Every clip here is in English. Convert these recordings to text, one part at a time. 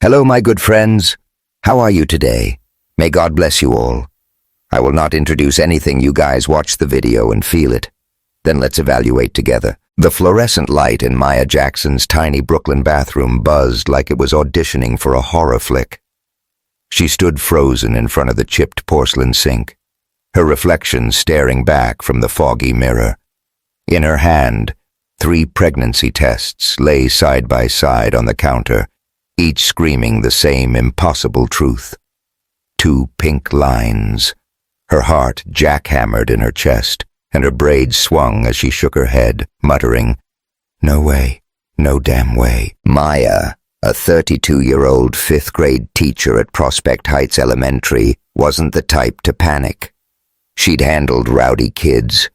Hello, my good friends. How are you today? May God bless you all. I will not introduce anything. You guys watch the video and feel it. Then let's evaluate together. The fluorescent light in Maya Jackson's tiny Brooklyn bathroom buzzed like it was auditioning for a horror flick. She stood frozen in front of the chipped porcelain sink, her reflection staring back from the foggy mirror. In her hand, 3 pregnancy tests lay side by side on the counter, each screaming the same impossible truth. 2 pink lines. Her heart jackhammered in her chest, and her braids swung as she shook her head, muttering, "No way, no damn way." Maya, a 32-year-old 5th-grade teacher at Prospect Heights Elementary, wasn't the type to panic. She'd handled rowdy kids,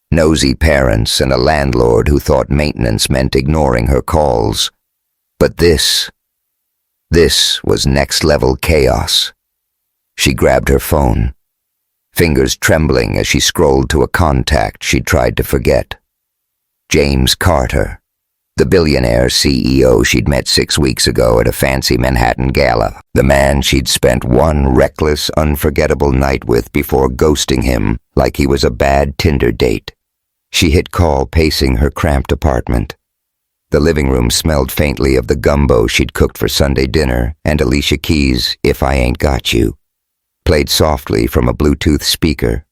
nosy parents, and a landlord who thought maintenance meant ignoring her calls. But this was next-level chaos. She grabbed her phone, fingers trembling as she scrolled to a contact she'd tried to forget. James Carter, the billionaire CEO she'd met 6 weeks ago at a fancy Manhattan gala. The man she'd spent one reckless, unforgettable night with before ghosting him like he was a bad Tinder date. She hit call, pacing her cramped apartment. The living room smelled faintly of the gumbo she'd cooked for Sunday dinner, and Alicia Keys' "If I Ain't Got You" played softly from a Bluetooth speaker.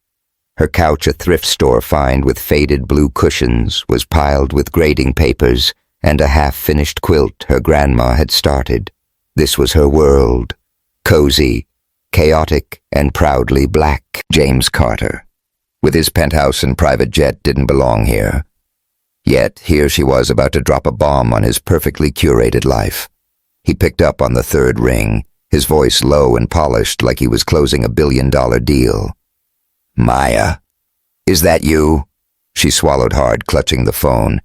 Her couch, a thrift store find with faded blue cushions, was piled with grading papers and a half-finished quilt her grandma had started. This was her world, cozy, chaotic, and proudly black. James Carter, with his penthouse and private jet, didn't belong here. Yet here she was about to drop a bomb on his perfectly curated life. He picked up on the 3rd ring, his voice low and polished like he was closing a billion-dollar deal. "Maya, is that you?" She swallowed hard, clutching the phone.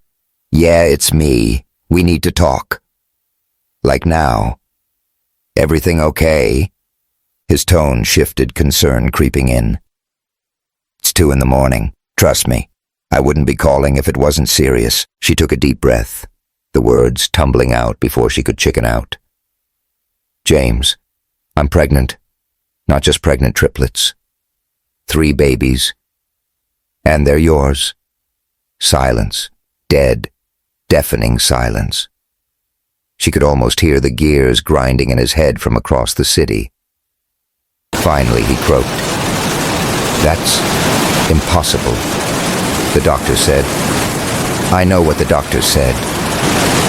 "Yeah, it's me. We need to talk." "Like now? Everything okay?" His tone shifted, concern creeping in. "It's 2 in the morning. Trust me. I wouldn't be calling if it wasn't serious." She took a deep breath, the words tumbling out before she could chicken out. "James, I'm pregnant. Not just pregnant, triplets. 3 babies. And they're yours." Silence. Dead, deafening silence. She could almost hear the gears grinding in his head from across the city. Finally, he croaked. "That's impossible. The doctor said." "I know what the doctor said."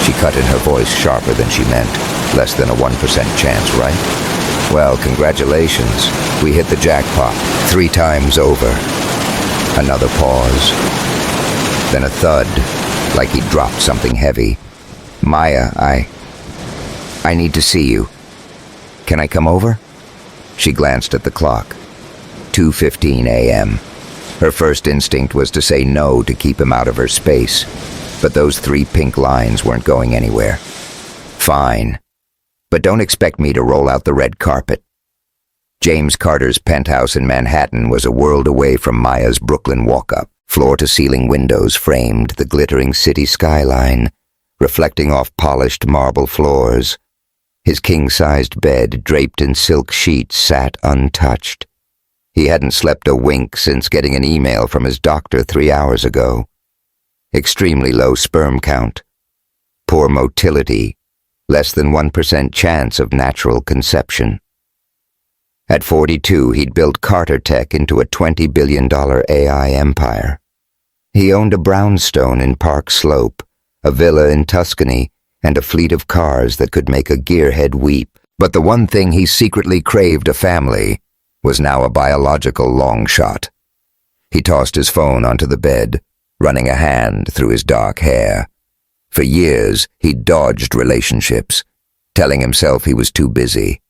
She cut in, her voice sharper than she meant. "Less than a 1% chance, right? Well, congratulations. We hit the jackpot 3 times over." Another pause. Then a thud, like he'd dropped something heavy. "Maya, I need to see you. Can I come over?" She glanced at the clock. 2:15 a.m. Her first instinct was to say no to keep him out of her space, but those 3 pink lines weren't going anywhere. "Fine. But don't expect me to roll out the red carpet." James Carter's penthouse in Manhattan was a world away from Maya's Brooklyn walk-up. Floor-to-ceiling windows framed the glittering city skyline, reflecting off polished marble floors. His king-sized bed, draped in silk sheets, sat untouched. He hadn't slept a wink since getting an email from his doctor 3 hours ago. Extremely low sperm count. Poor motility. Less than 1% chance of natural conception. At 42, he'd built Carter Tech into a $20 billion AI empire. He owned a brownstone in Park Slope, a villa in Tuscany, and a fleet of cars that could make a gearhead weep. But the one thing he secretly craved, a family, was now a biological long shot. He tossed his phone onto the bed, running a hand through his dark hair. For years, he'd dodged relationships, telling himself he was too busy.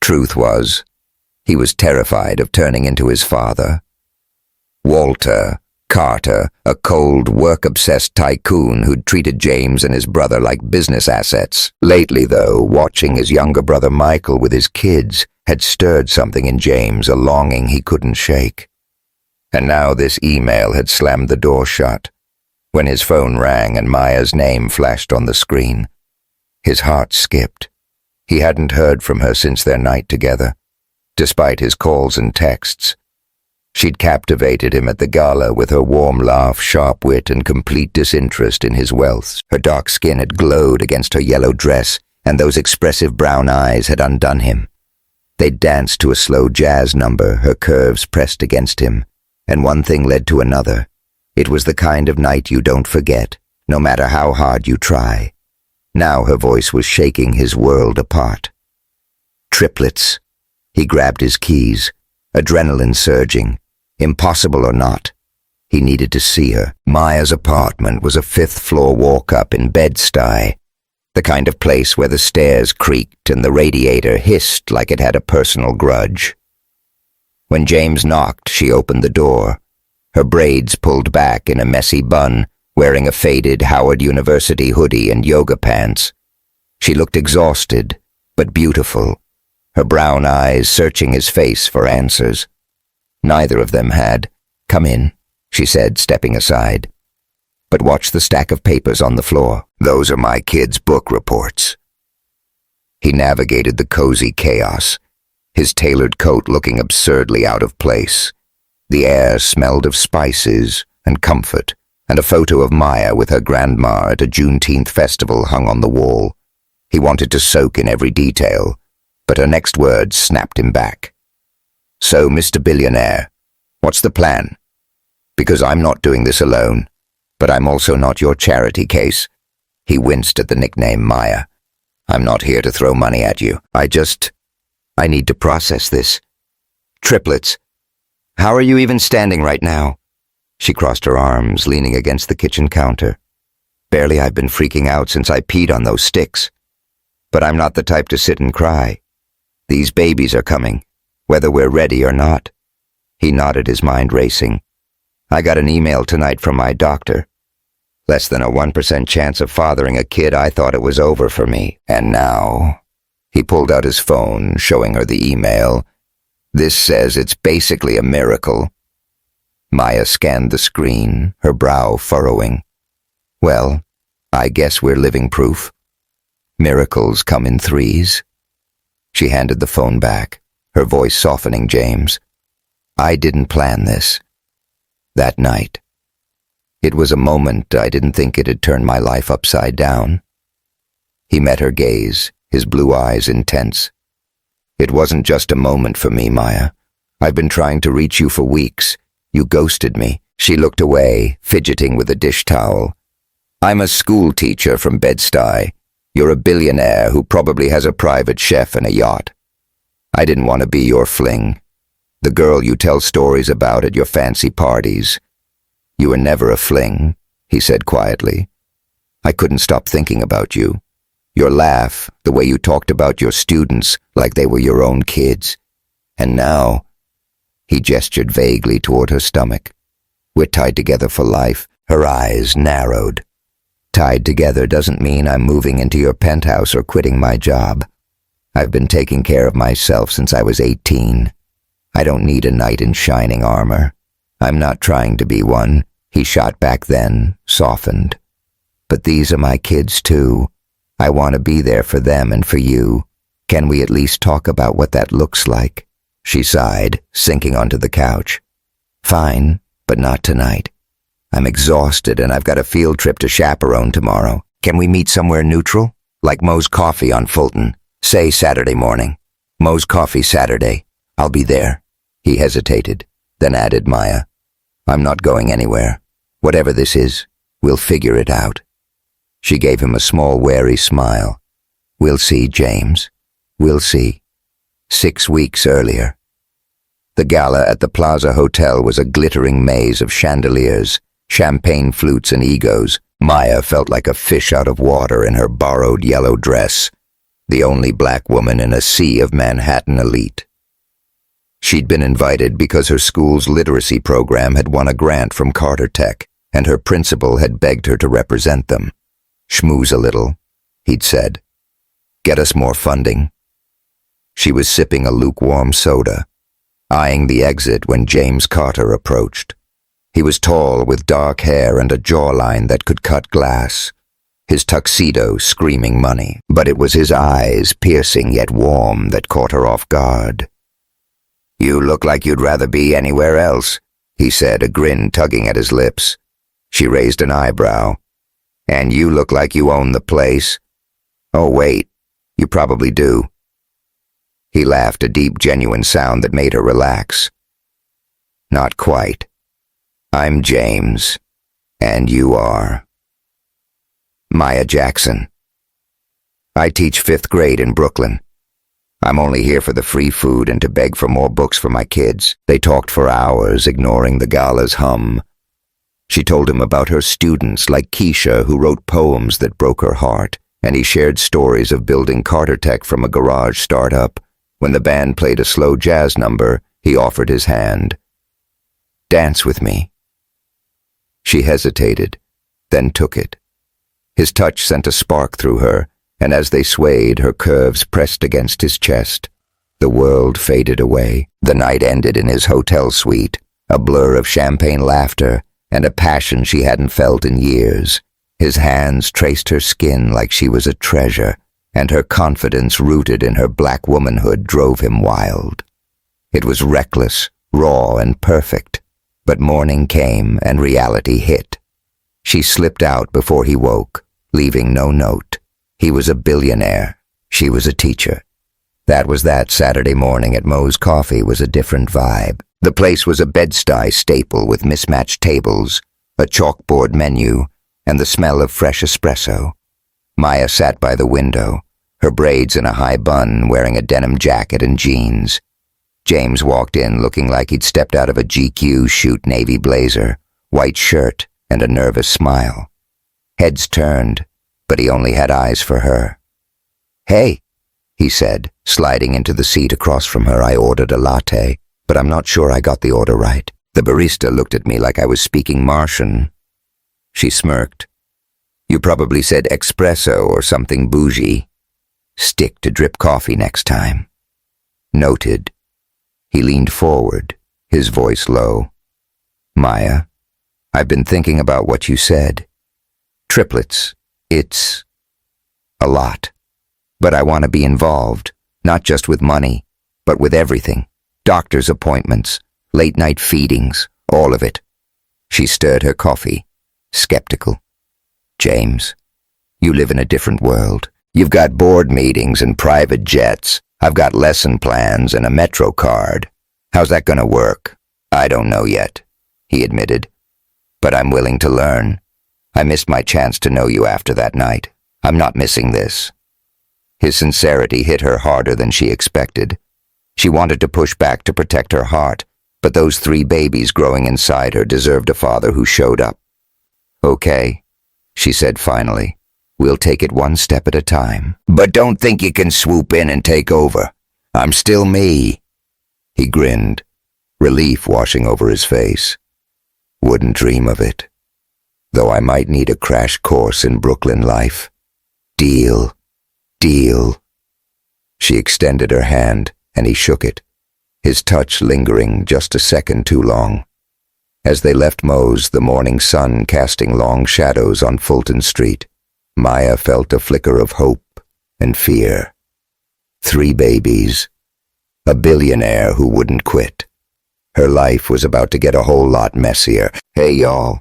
Truth was, he was terrified of turning into his father. Walter Carter, a cold, work-obsessed tycoon who'd treated James and his brother like business assets. Lately, though, watching his younger brother Michael with his kids had stirred something in James, a longing he couldn't shake. And now this email had slammed the door shut. When his phone rang and Maya's name flashed on the screen, his heart skipped. He hadn't heard from her since their night together, despite his calls and texts. She'd captivated him at the gala with her warm laugh, sharp wit, and complete disinterest in his wealth. Her dark skin had glowed against her yellow dress, and those expressive brown eyes had undone him. They'd danced to a slow jazz number, her curves pressed against him, and one thing led to another. It was the kind of night you don't forget, no matter how hard you try. Now her voice was shaking his world apart. Triplets. He grabbed his keys, adrenaline surging. Impossible or not, he needed to see her. Maya's apartment was a fifth-floor walk-up in Bed-Stuy, the kind of place where the stairs creaked and the radiator hissed like it had a personal grudge. When James knocked, she opened the door, her braids pulled back in a messy bun, wearing a faded Howard University hoodie and yoga pants. She looked exhausted, but beautiful, her brown eyes searching his face for answers. Neither of them had. "Come in," she said, stepping aside. "But watch the stack of papers on the floor. Those are my kids' book reports." He navigated the cozy chaos, his tailored coat looking absurdly out of place. The air smelled of spices and comfort, and a photo of Maya with her grandma at a Juneteenth festival hung on the wall. He wanted to soak in every detail, but her next words snapped him back. "So, Mr. Billionaire, what's the plan? Because I'm not doing this alone, but I'm also not your charity case." He winced at the nickname Maya. "I'm not here to throw money at you. I need to process this. Triplets. How are you even standing right now?" She crossed her arms, leaning against the kitchen counter. "Barely. I've been freaking out since I peed on those sticks. But I'm not the type to sit and cry. These babies are coming, whether we're ready or not." He nodded, his mind racing. "I got an email tonight from my doctor. Less than a 1% chance of fathering a kid. I thought it was over for me. And now..." He pulled out his phone, showing her the email. "This says it's basically a miracle." Maya scanned the screen, her brow furrowing. "Well, I guess we're living proof. Miracles come in threes." She handed the phone back, her voice softening. "James, I didn't plan this. That night. It was a moment I didn't think it'd turn my life upside down." He met her gaze, his blue eyes intense. "It wasn't just a moment for me, Maya. I've been trying to reach you for weeks. You ghosted me." She looked away, fidgeting with a dish towel. "I'm a schoolteacher from Bed-Stuy. You're a billionaire who probably has a private chef and a yacht. I didn't want to be your fling, the girl you tell stories about at your fancy parties. You were never a fling," he said quietly. "I couldn't stop thinking about you. Your laugh, the way you talked about your students like they were your own kids. And now..." He gestured vaguely toward her stomach. "We're tied together for life." Her eyes narrowed. "Tied together doesn't mean I'm moving into your penthouse or quitting my job. I've been taking care of myself since I was 18. I don't need a knight in shining armor. I'm not trying to be one." He shot back then, softened. "But these are my kids too. I want to be there for them and for you. Can we at least talk about what that looks like?" She sighed, sinking onto the couch. "Fine, but not tonight. I'm exhausted and I've got a field trip to chaperone tomorrow. Can we meet somewhere neutral? Like Moe's Coffee on Fulton. Say Saturday morning. Moe's Coffee Saturday. I'll be there." He hesitated, then added Maya. "I'm not going anywhere. Whatever this is, we'll figure it out." She gave him a small, wary smile. "We'll see, James. We'll see." 6 weeks earlier. The gala at the Plaza Hotel was a glittering maze of chandeliers, champagne flutes and egos. Maya felt like a fish out of water in her borrowed yellow dress, the only black woman in a sea of Manhattan elite. She'd been invited because her school's literacy program had won a grant from Carter Tech, and her principal had begged her to represent them. "Schmooze a little," he'd said. "Get us more funding." She was sipping a lukewarm soda, eyeing the exit when James Carter approached. He was tall, with dark hair and a jawline that could cut glass. his tuxedo screaming money, but it was his eyes, piercing yet warm, that caught her off guard. "You look like you'd rather be anywhere else," he said, a grin tugging at his lips. She raised an eyebrow. "And you look like you own the place." "Oh, wait, you probably do." He laughed, a deep, genuine sound that made her relax. "Not quite. I'm James, and you are." Maya Jackson. "I teach 5th grade in Brooklyn. I'm only here for the free food and to beg for more books for my kids." They talked for hours, ignoring the gala's hum. She told him about her students like Keisha, who wrote poems that broke her heart, and he shared stories of building Carter Tech from a garage startup. When the band played a slow jazz number, he offered his hand. "Dance with me." She hesitated, then took it. His touch sent a spark through her, and as they swayed, her curves pressed against his chest. The world faded away. The night ended in his hotel suite, a blur of champagne laughter and a passion she hadn't felt in years. His hands traced her skin like she was a treasure, and her confidence rooted in her black womanhood drove him wild. It was reckless, raw, and perfect, but morning came and reality hit. She slipped out before he woke, leaving no note. He was a billionaire. She was a teacher. That Saturday morning at Moe's Coffee was a different vibe. The place was a Bed-Stuy staple with mismatched tables, a chalkboard menu, and the smell of fresh espresso. Maya sat by the window, her braids in a high bun, wearing a denim jacket and jeans. James walked in looking like he'd stepped out of a GQ shoot navy blazer, white shirt, and a nervous smile. Heads turned, but he only had eyes for her. "Hey," he said, sliding into the seat across from her. "I ordered a latte, but I'm not sure I got the order right." The barista looked at me like I was speaking Martian. She smirked. "You probably said espresso or something bougie. Stick to drip coffee next time." "Noted." He leaned forward, his voice low. "Maya, I've been thinking about what you said. Triplets, it's a lot. But I want to be involved, not just with money, but with everything. Doctor's appointments, late-night feedings, all of it." She stirred her coffee, skeptical. "James, you live in a different world. You've got board meetings and private jets. I've got lesson plans and a Metro card. How's that gonna work?" "I don't know yet," he admitted. "But I'm willing to learn. I missed my chance to know you after that night. I'm not missing this." His sincerity hit her harder than she expected. She wanted to push back to protect her heart, but those 3 babies growing inside her deserved a father who showed up. "Okay," she said finally. "We'll take it one step at a time. But don't think you can swoop in and take over. I'm still me." He grinned, relief washing over his face. "Wouldn't dream of it. Though I might need a crash course in Brooklyn life. Deal. Deal." She extended her hand, and he shook it, his touch lingering just a second too long. As they left Moe's, the morning sun casting long shadows on Fulton Street, Maya felt a flicker of hope and fear. 3 babies. A billionaire who wouldn't quit. Her life was about to get a whole lot messier. Hey, y'all.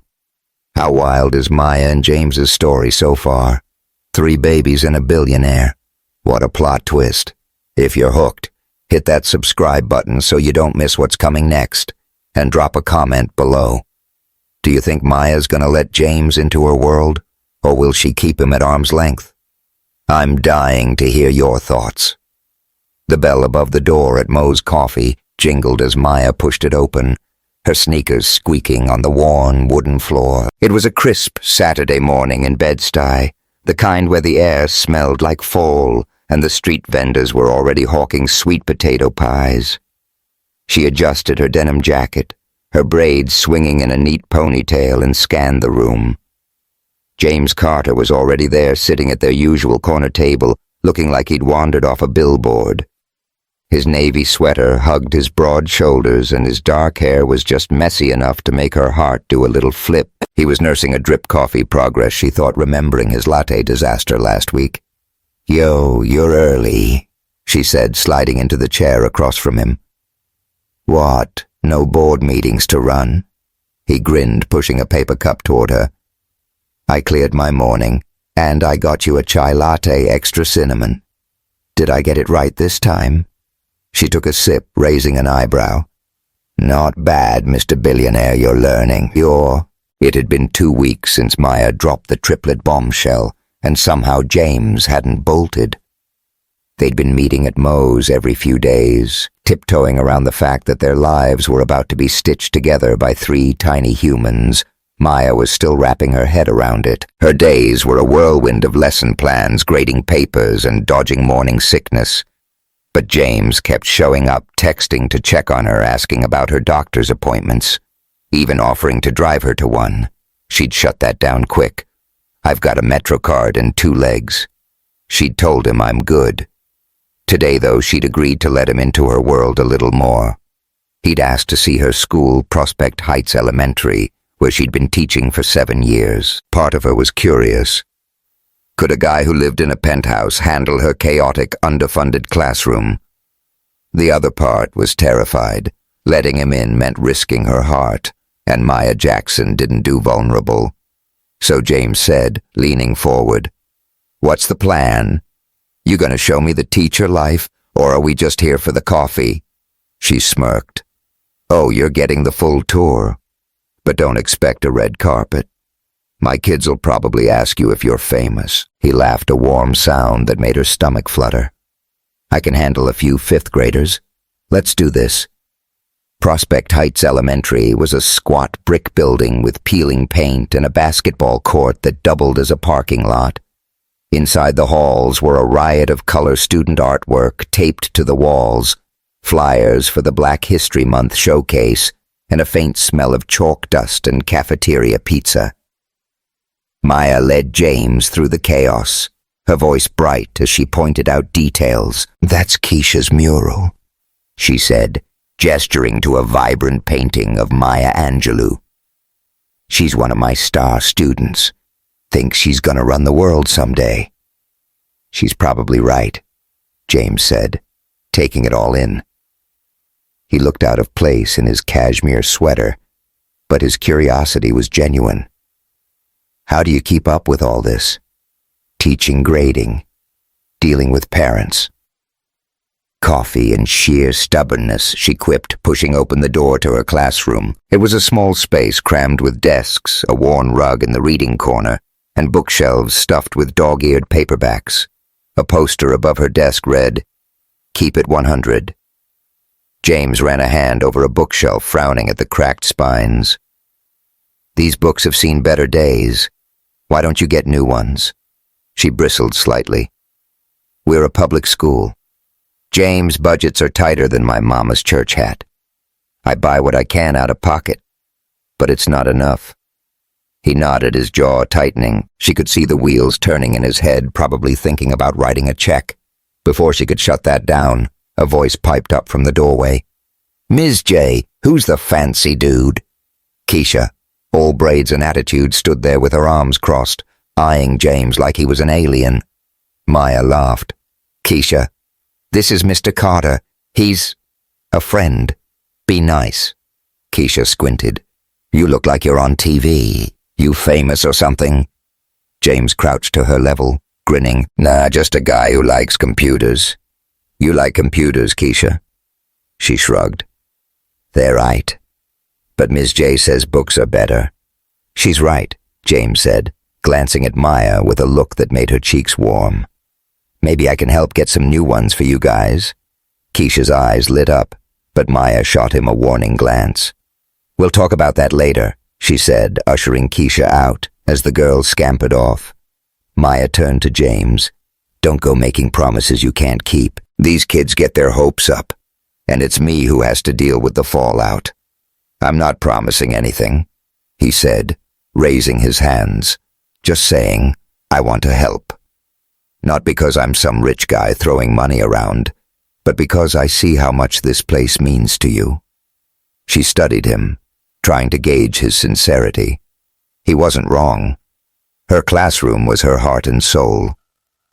How wild is Maya and James's story so far? 3 babies and a billionaire. What a plot twist. If you're hooked, hit that subscribe button so you don't miss what's coming next, and drop a comment below. Do you think Maya's gonna let James into her world, or will she keep him at arm's length? I'm dying to hear your thoughts. The bell above the door at Moe's Coffee jingled as Maya pushed it open, her sneakers squeaking on the worn wooden floor. It was a crisp Saturday morning in Bed-Stuy, the kind where the air smelled like fall and the street vendors were already hawking sweet potato pies. She adjusted her denim jacket, her braids swinging in a neat ponytail, and scanned the room. James Carter was already there, sitting at their usual corner table, looking like he'd wandered off a billboard. His navy sweater hugged his broad shoulders, and his dark hair was just messy enough to make her heart do a little flip. He was nursing a drip coffee progress, she thought, remembering his latte disaster last week. "Yo, you're early," she said, sliding into the chair across from him. "What, no board meetings to run?" He grinned, pushing a paper cup toward her. "I cleared my morning, and I got you a chai latte extra cinnamon. Did I get it right this time?" She took a sip, raising an eyebrow. "Not bad, Mr. Billionaire, you're learning. It had been 2 weeks since Maya dropped the triplet bombshell, and somehow James hadn't bolted. They'd been meeting at Moe's every few days, tiptoeing around the fact that their lives were about to be stitched together by 3 tiny humans. Maya was still wrapping her head around it. Her days were a whirlwind of lesson plans, grading papers, and dodging morning sickness. But James kept showing up, texting to check on her, asking about her doctor's appointments, even offering to drive her to one. She'd shut that down quick. "I've got a Metro card and 2 legs." She'd told him I'm good. Today, though, she'd agreed to let him into her world a little more. He'd asked to see her school, Prospect Heights Elementary, where she'd been teaching for 7 years. Part of her was curious. Could a guy who lived in a penthouse handle her chaotic, underfunded classroom? The other part was terrified. Letting him in meant risking her heart, and Maya Jackson didn't do vulnerable. So James said, leaning forward, "What's the plan? You gonna show me the teacher life, or are we just here for the coffee?" She smirked. "Oh, you're getting the full tour. But don't expect a red carpet. My kids'll probably ask you if you're famous." He laughed, a warm sound that made her stomach flutter. "I can handle a few 5th graders. Let's do this." Prospect Heights Elementary was a squat brick building with peeling paint and a basketball court that doubled as a parking lot. Inside the halls were a riot of color student artwork taped to the walls, flyers for the Black History Month showcase, and a faint smell of chalk dust and cafeteria pizza. Maya led James through the chaos, her voice bright as she pointed out details. "That's Keisha's mural," she said, gesturing to a vibrant painting of Maya Angelou. "She's one of my star students. Thinks she's gonna run the world someday." "She's probably right," James said, taking it all in. He looked out of place in his cashmere sweater, but his curiosity was genuine. "How do you keep up with all this? Teaching, grading, dealing with parents." "Coffee and sheer stubbornness," she quipped, pushing open the door to her classroom. It was a small space crammed with desks, a worn rug in the reading corner, and bookshelves stuffed with dog-eared paperbacks. A poster above her desk read, "Keep it 100. James ran a hand over a bookshelf, frowning at the cracked spines. "These books have seen better days. Why don't you get new ones?" She bristled slightly. "We're a public school. James' budgets are tighter than my mama's church hat. I buy what I can out of pocket, but it's not enough." He nodded, his jaw tightening. She could see the wheels turning in his head, probably thinking about writing a check. Before she could shut that down, a voice piped up from the doorway. "Ms. J, who's the fancy dude?" Keisha, all braids and attitude, stood there with her arms crossed, eyeing James like he was an alien. Maya laughed. "Keisha, this is Mr. Carter. He's a friend. Be nice." Keisha squinted. "You look like you're on TV. You famous or something?" James crouched to her level, grinning. "Nah, just a guy who likes computers." "You like computers, Keisha?" She shrugged. "They're right. But Ms. J says books are better." "She's right," James said, glancing at Maya with a look that made her cheeks warm. "Maybe I can help get some new ones for you guys." Keisha's eyes lit up, but Maya shot him a warning glance. "We'll talk about that later," she said, ushering Keisha out as the girls scampered off. Maya turned to James. "Don't go making promises you can't keep. These kids get their hopes up, and it's me who has to deal with the fallout." "I'm not promising anything," he said, raising his hands. "Just saying, I want to help. Not because I'm some rich guy throwing money around, but because I see how much this place means to you." She studied him, trying to gauge his sincerity. He wasn't wrong. Her classroom was her heart and soul,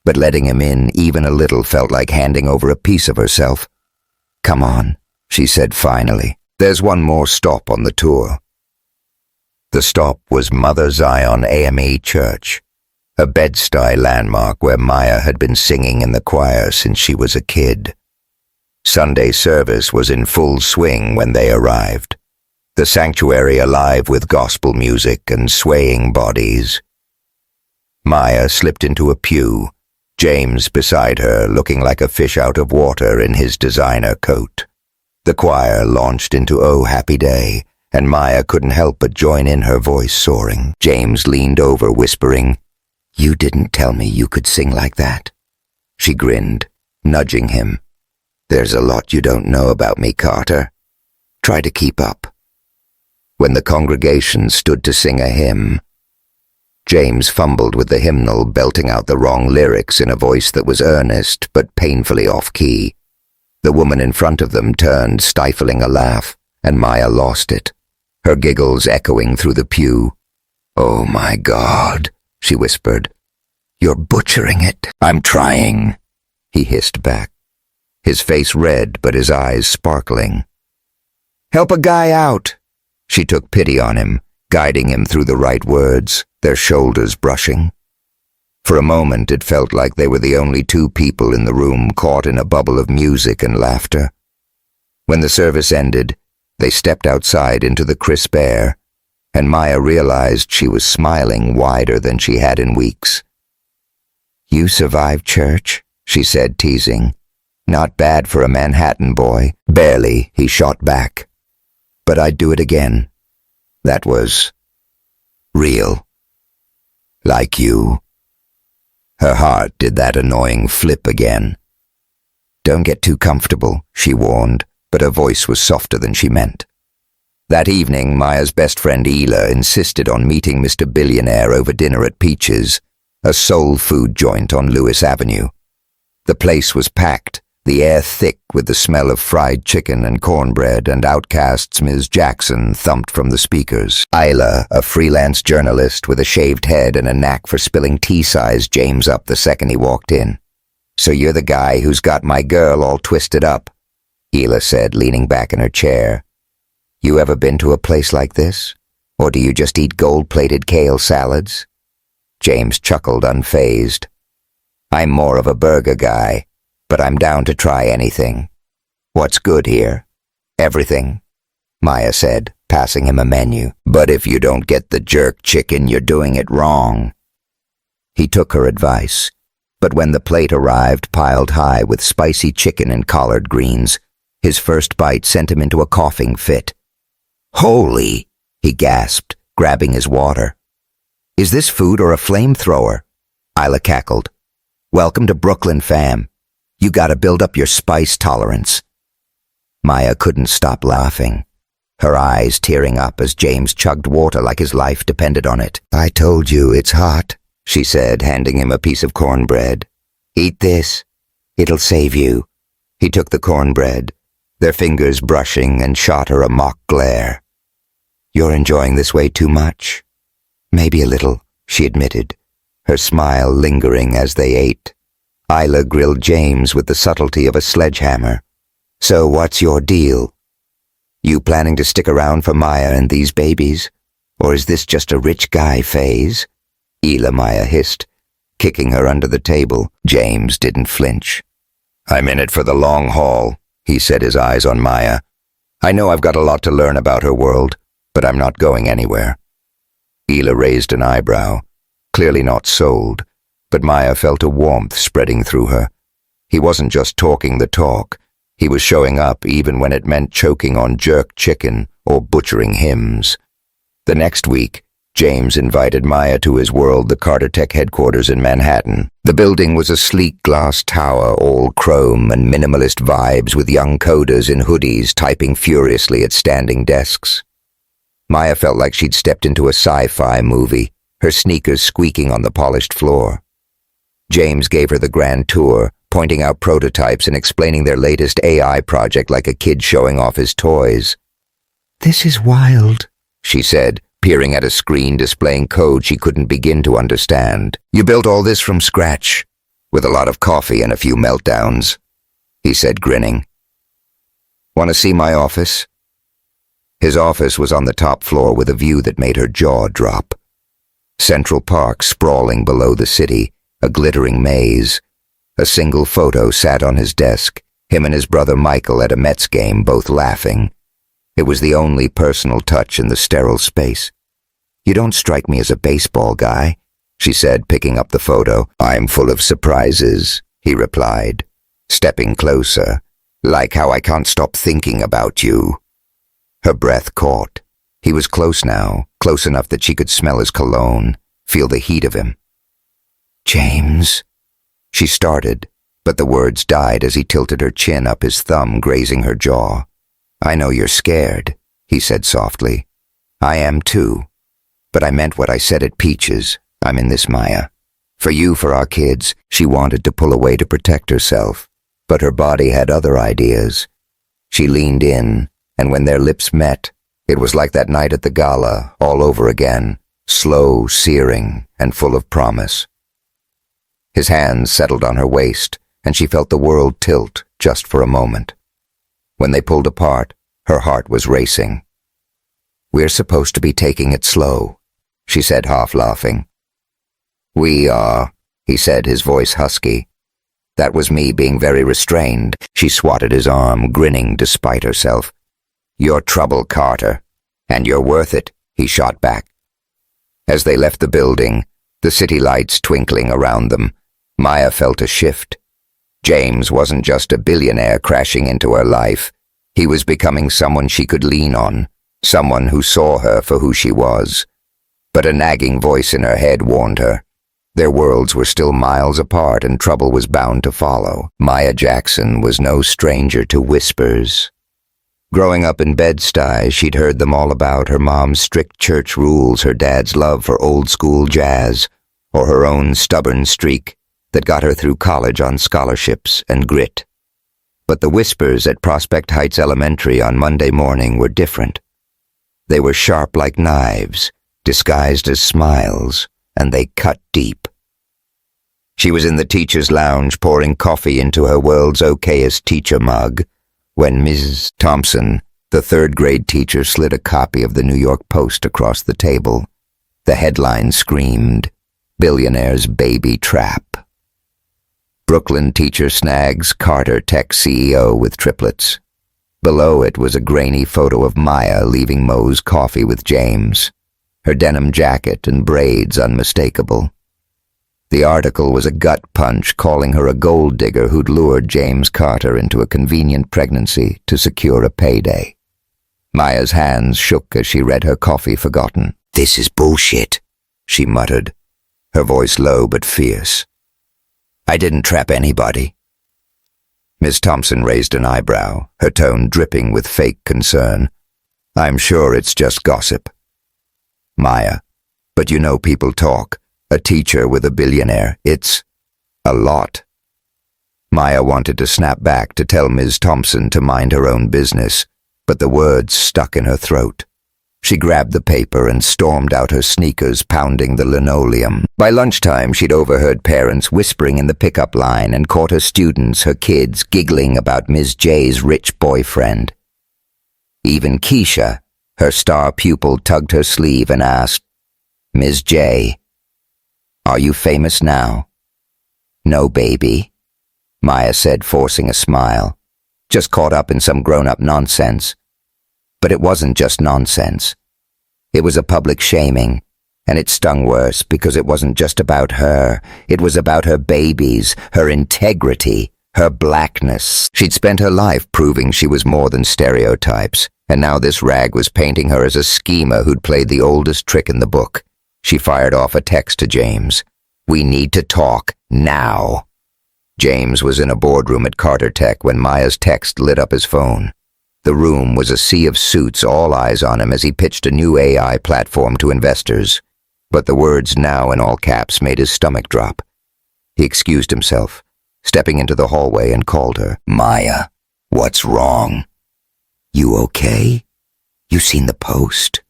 but letting him in even a little felt like handing over a piece of herself. "Come on," she said finally. "There's one more stop on the tour." The stop was Mother Zion AME Church, a Bed-Stuy landmark where Maya had been singing in the choir since she was a kid. Sunday service was in full swing when they arrived, the sanctuary alive with gospel music and swaying bodies. Maya slipped into a pew, James beside her looking like a fish out of water in his designer coat. The choir launched into "Oh Happy Day," and Maya couldn't help but join in, her voice soaring. James leaned over, whispering, "You didn't tell me you could sing like that." She grinned, nudging him. "There's a lot you don't know about me, Carter. Try to keep up." When the congregation stood to sing a hymn, James fumbled with the hymnal, belting out the wrong lyrics in a voice that was earnest but painfully off-key. The woman in front of them turned, stifling a laugh, and Maya lost it, her giggles echoing through the pew. "Oh my God," she whispered. "You're butchering it." "I'm trying," he hissed back, his face red but his eyes sparkling. "Help a guy out." She took pity on him, guiding him through the right words, their shoulders brushing. For a moment it felt like they were the only two people in the room, caught in a bubble of music and laughter. When the service ended, they stepped outside into the crisp air, and Maya realized she was smiling wider than she had in weeks. "You survived church," she said, teasing. "Not bad for a Manhattan boy." "Barely," he shot back. "But I'd do it again. That was real. Like you." Her heart did that annoying flip again. "Don't get too comfortable," she warned, but her voice was softer than she meant. That evening, Maya's best friend Hila insisted on meeting Mr. Billionaire over dinner at Peach's, a soul food joint on Lewis Avenue. The place was packed, the air thick with the smell of fried chicken and cornbread, and Outkast's Ms. Jackson thumped from the speakers. Hila, a freelance journalist with a shaved head and a knack for spilling tea, sized James up the second he walked in. "So you're the guy who's got my girl all twisted up," Hila said, leaning back in her chair. "You ever been to a place like this? Or do you just eat gold-plated kale salads?" James chuckled, unfazed. "I'm more of a burger guy, but I'm down to try anything." "What's good here?" "Everything," Maya said, passing him a menu. "But if you don't get the jerk chicken, you're doing it wrong." He took her advice, but when the plate arrived, piled high with spicy chicken and collard greens, his first bite sent him into a coughing fit. "Holy!" he gasped, grabbing his water. "Is this food or a flamethrower?" Hila cackled. "Welcome to Brooklyn, fam. You gotta build up your spice tolerance." Maya couldn't stop laughing, her eyes tearing up as James chugged water like his life depended on it. "I told you it's hot," she said, handing him a piece of cornbread. "Eat this. It'll save you." He took the cornbread, their fingers brushing, and shot her a mock glare. "You're enjoying this way too much." "Maybe a little," she admitted, her smile lingering as they ate. Hila grilled James with the subtlety of a sledgehammer. "So what's your deal? You planning to stick around for Maya and these babies? Or is this just a rich guy phase?" Hila, Maya hissed, kicking her under the table. James didn't flinch. "I'm in it for the long haul," he said, his eyes on Maya. "I know I've got a lot to learn about her world, but I'm not going anywhere." Hila raised an eyebrow, clearly not sold, but Maya felt a warmth spreading through her. He wasn't just talking the talk. He was showing up even when it meant choking on jerk chicken or butchering hymns. The next week, James invited Maya to his world, the Carter Tech headquarters in Manhattan. The building was a sleek glass tower, all chrome and minimalist vibes, with young coders in hoodies typing furiously at standing desks. Maya felt like she'd stepped into a sci-fi movie, her sneakers squeaking on the polished floor. James gave her the grand tour, pointing out prototypes and explaining their latest AI project like a kid showing off his toys. "This is wild," she said, peering at a screen displaying code she couldn't begin to understand. "You built all this from scratch, with a lot of coffee and a few meltdowns," he said, grinning. "Want to see my office?" His office was on the top floor with a view that made her jaw drop. Central Park sprawling below the city, a glittering maze. A single photo sat on his desk, him and his brother Michael at a Mets game, both laughing. It was the only personal touch in the sterile space. "You don't strike me as a baseball guy," she said, picking up the photo. "I'm full of surprises," he replied, stepping closer. "Like how I can't stop thinking about you." Her breath caught. He was close now, close enough that she could smell his cologne, feel the heat of him. "James," she started, but the words died as he tilted her chin up, his thumb grazing her jaw. "I know you're scared," he said softly. "I am too. But I meant what I said at Peaches. I'm in this, Maya. For you, for our kids." She wanted to pull away to protect herself, but her body had other ideas. She leaned in, and when their lips met, it was like that night at the gala, all over again, slow, searing, and full of promise. His hands settled on her waist, and she felt the world tilt just for a moment. When they pulled apart, her heart was racing. "We're supposed to be taking it slow," she said, half laughing. "We are," he said, his voice husky. "That was me being very restrained." She swatted his arm, grinning despite herself. "You're trouble, Carter, and you're worth it," he shot back. As they left the building, the city lights twinkling around them, Maya felt a shift. James wasn't just a billionaire crashing into her life. He was becoming someone she could lean on, someone who saw her for who she was. But a nagging voice in her head warned her. Their worlds were still miles apart and trouble was bound to follow. Maya Jackson was no stranger to whispers. Growing up in Bed-Stuy, she'd heard them all about: her mom's strict church rules, her dad's love for old-school jazz, or her own stubborn streak that got her through college on scholarships and grit. But the whispers at Prospect Heights Elementary on Monday morning were different. They were sharp like knives, disguised as smiles, and they cut deep. She was in the teacher's lounge pouring coffee into her world's okayest teacher mug when Mrs. Thompson, the third-grade teacher, slid a copy of the New York Post across the table. The headline screamed, "Billionaire's Baby Trap." Brooklyn teacher snags Carter tech CEO with triplets. Below it was a grainy photo of Maya leaving Moe's coffee with James, her denim jacket and braids unmistakable. The article was a gut punch, calling her a gold digger who'd lured James Carter into a convenient pregnancy to secure a payday. Maya's hands shook as she read her coffee forgotten. "This is bullshit," she muttered, her voice low but fierce. "I didn't trap anybody." Miss Thompson raised an eyebrow, her tone dripping with fake concern. "I'm sure it's just gossip." "Maya, but you know people talk. A teacher with a billionaire. It's a lot." Maya wanted to snap back to tell Ms. Thompson to mind her own business, but the words stuck in her throat. She grabbed the paper and stormed out, her sneakers pounding the linoleum. By lunchtime, she'd overheard parents whispering in the pickup line and caught her students, her kids, giggling about Ms. J's rich boyfriend. Even Keisha, her star pupil, tugged her sleeve and asked, "Ms. J, are you famous now?" "No, baby," Maya said, forcing a smile. "Just caught up in some grown-up nonsense." But it wasn't just nonsense. It was a public shaming, and it stung worse because it wasn't just about her. It was about her babies, her integrity, her blackness. She'd spent her life proving she was more than stereotypes, and now this rag was painting her as a schemer who'd played the oldest trick in the book. She fired off a text to James. "We need to talk, now." James was in a boardroom at Carter Tech when Maya's text lit up his phone. The room was a sea of suits, all eyes on him as he pitched a new AI platform to investors. But the words "now" in all caps made his stomach drop. He excused himself, stepping into the hallway, and called her. "Maya, what's wrong?" "You okay? You seen the post?"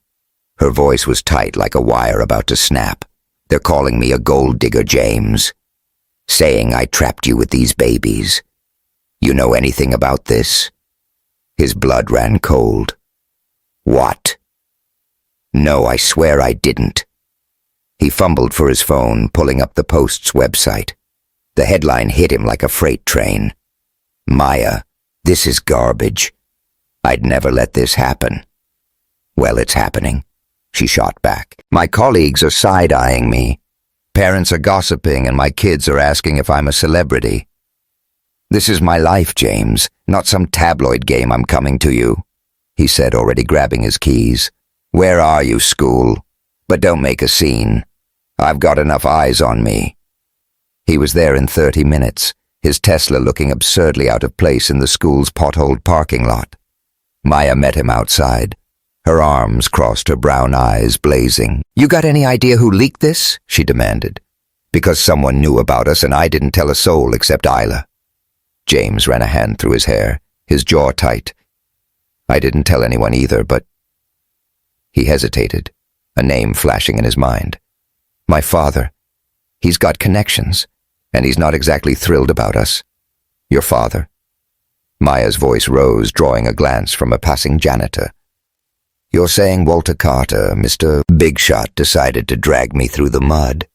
Her voice was tight like a wire about to snap. "They're calling me a gold digger, James. Saying I trapped you with these babies. You know anything about this?" His blood ran cold. "What?" "No, I swear I didn't." He fumbled for his phone, pulling up the Post's website. The headline hit him like a freight train. "Maya, this is garbage. I'd never let this happen." "Well, it's happening," she shot back. "My colleagues are side-eyeing me. Parents are gossiping and my kids are asking if I'm a celebrity. This is my life, James, not some tabloid game I'm coming to you," he said, already grabbing his keys. "Where are you, school? But don't make a scene. I've got enough eyes on me." He was there in 30 minutes, his Tesla looking absurdly out of place in the school's potholed parking lot. Maya met him outside. Her arms crossed her brown eyes, blazing. "You got any idea who leaked this?" she demanded. "Because someone knew about us and I didn't tell a soul except Isla." James ran a hand through his hair, his jaw tight. "I didn't tell anyone either, but—" He hesitated, a name flashing in his mind. "My father. He's got connections, and he's not exactly thrilled about us." "Your father?" Maya's voice rose, drawing a glance from a passing janitor. "You're saying Walter Carter, Mr. Big Shot, decided to drag me through the mud?"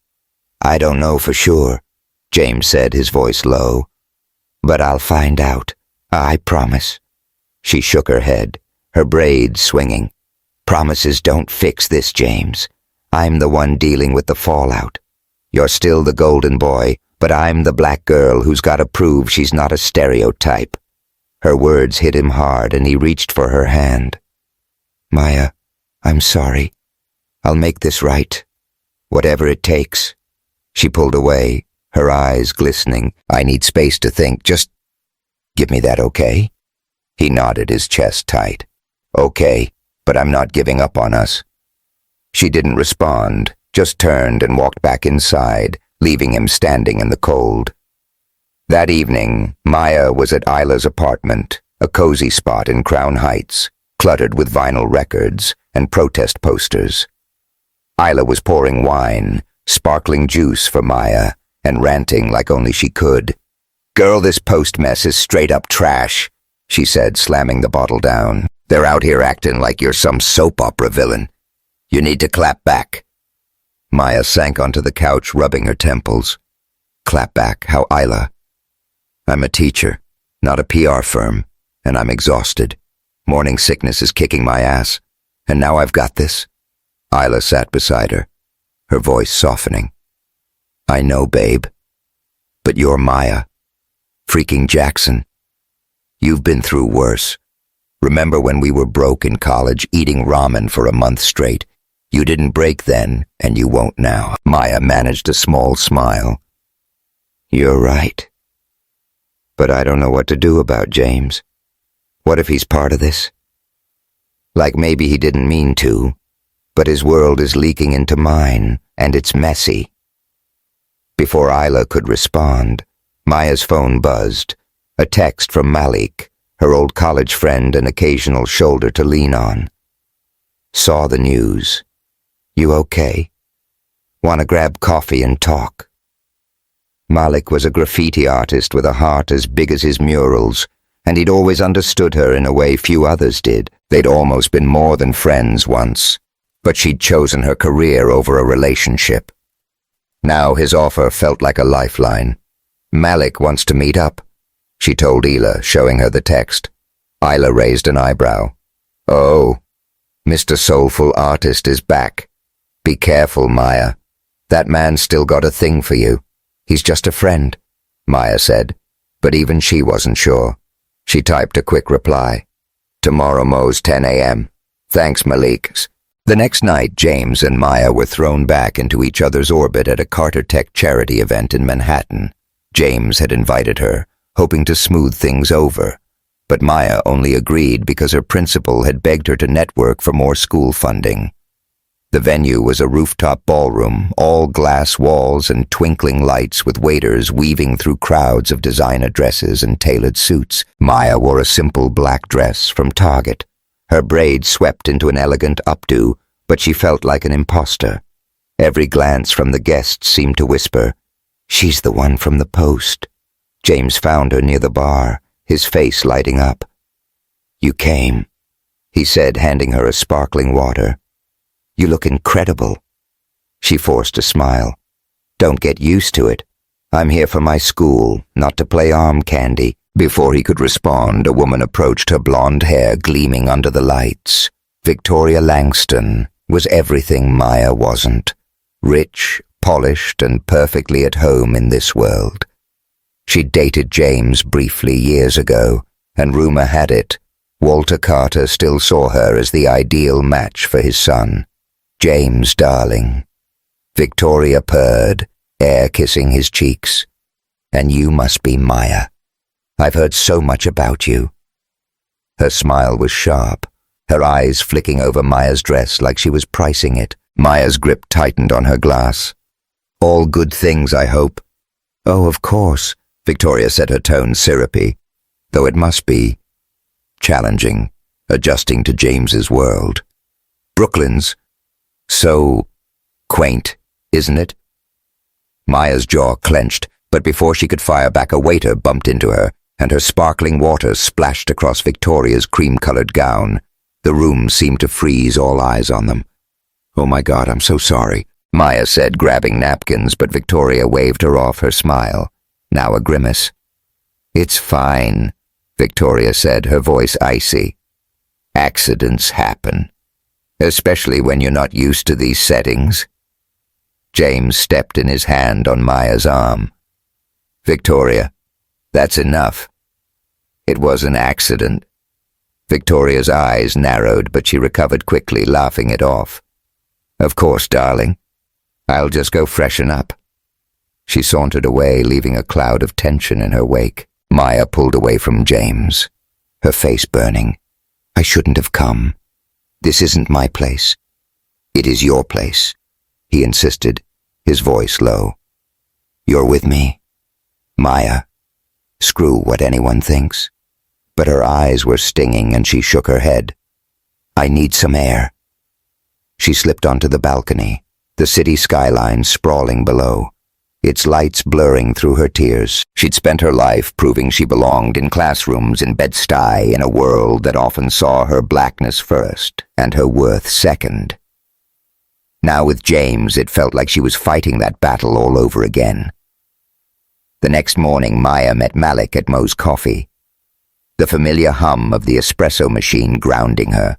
"I don't know for sure," James said, his voice low. "But I'll find out. I promise." She shook her head, her braids swinging. "Promises don't fix this, James. I'm the one dealing with the fallout. You're still the golden boy, but I'm the black girl who's got to prove she's not a stereotype." Her words hit him hard and he reached for her hand. "Maya, I'm sorry. I'll make this right. Whatever it takes." She pulled away, her eyes glistening. "I need space to think. Just give me that, okay?" He nodded, his chest tight. "Okay, but I'm not giving up on us." She didn't respond, just turned and walked back inside, leaving him standing in the cold. That evening, Maya was at Isla's apartment, a cozy spot in Crown Heights, cluttered with vinyl records and protest posters. Isla was pouring wine, sparkling juice for Maya, and ranting like only she could. "Girl, this Post mess is straight up trash," she said, slamming the bottle down. "They're out here acting like you're some soap opera villain. You need to clap back." Maya sank onto the couch, rubbing her temples. "Clap back? How, Isla?" "I'm a teacher, not a PR firm, and I'm exhausted. Morning sickness is kicking my ass, and now I've got this." Isla sat beside her, her voice softening. "I know, babe. But you're Maya. Freaking Jackson. You've been through worse. Remember when we were broke in college, eating ramen for a month straight? You didn't break then, and you won't now." Maya managed a small smile. "You're right. But I don't know what to do about James. What if he's part of this? Like maybe he didn't mean to, but his world is leaking into mine, and it's messy." Before Isla could respond, Maya's phone buzzed, a text from Malik, her old college friend and occasional shoulder to lean on. "Saw the news. You okay? Want to grab coffee and talk?" Malik was a graffiti artist with a heart as big as his murals, and he'd always understood her in a way few others did. They'd almost been more than friends once, but she'd chosen her career over a relationship. Now his offer felt like a lifeline. "Malik wants to meet up," she told Isla, showing her the text. Isla raised an eyebrow. "Oh, Mr. Soulful Artist is back. Be careful, Maya. That man's still got a thing for you. He's just a friend," Maya said, but even she wasn't sure. She typed a quick reply. "Tomorrow Mo's 10 a.m. Thanks, Malik." The next night, James and Maya were thrown back into each other's orbit at a Carter Tech charity event in Manhattan. James had invited her, hoping to smooth things over, but Maya only agreed because her principal had begged her to network for more school funding. The venue was a rooftop ballroom, all glass walls and twinkling lights with waiters weaving through crowds of designer dresses and tailored suits. Maya wore a simple black dress from Target, her braids swept into an elegant updo, but she felt like an imposter. Every glance from the guests seemed to whisper, "She's the one from the Post." James found her near the bar, his face lighting up. "You came," he said, handing her a sparkling water. "You look incredible." She forced a smile. "Don't get used to it. I'm here for my school, not to play arm candy." Before he could respond, a woman approached, her blonde hair gleaming under the lights. Victoria Langston was everything Maya wasn't. Rich, polished, and perfectly at home in this world. She'd dated James briefly years ago, and rumor had it, Walter Carter still saw her as the ideal match for his son. "James, darling." Victoria purred, air kissing his cheeks. "And you must be Maya. I've heard so much about you." Her smile was sharp, her eyes flicking over Maya's dress like she was pricing it. Maya's grip tightened on her glass. "All good things, I hope." "Oh, of course," Victoria said, her tone syrupy, though it must be challenging, adjusting to James's world. "Brooklyn's so quaint, isn't it?" Maya's jaw clenched, but before she could fire back, a waiter bumped into her, and her sparkling water splashed across Victoria's cream-colored gown. The room seemed to freeze, all eyes on them. "Oh my God, I'm so sorry," Maya said, grabbing napkins, but Victoria waved her off, her smile, now a grimace. "It's fine," Victoria said, her voice icy. "Accidents happen, especially when you're not used to these settings." James stepped in his hand on Maya's arm. "Victoria, that's enough. It was an accident." Victoria's eyes narrowed, but she recovered quickly, laughing it off. "Of course, darling. I'll just go freshen up." She sauntered away, leaving a cloud of tension in her wake. Maya pulled away from James, her face burning. "I shouldn't have come. This isn't my place." "It is your place," he insisted, his voice low. "You're with me, Maya. Screw what anyone thinks." But her eyes were stinging and she shook her head. "I need some air." She slipped onto the balcony, the city skyline sprawling below, its lights blurring through her tears. She'd spent her life proving she belonged in classrooms in Bed-Stuy, in a world that often saw her blackness first and her worth second. Now with James, it felt like she was fighting that battle all over again. The next morning, Maya met Malik at Mo's Coffee, the familiar hum of the espresso machine grounding her.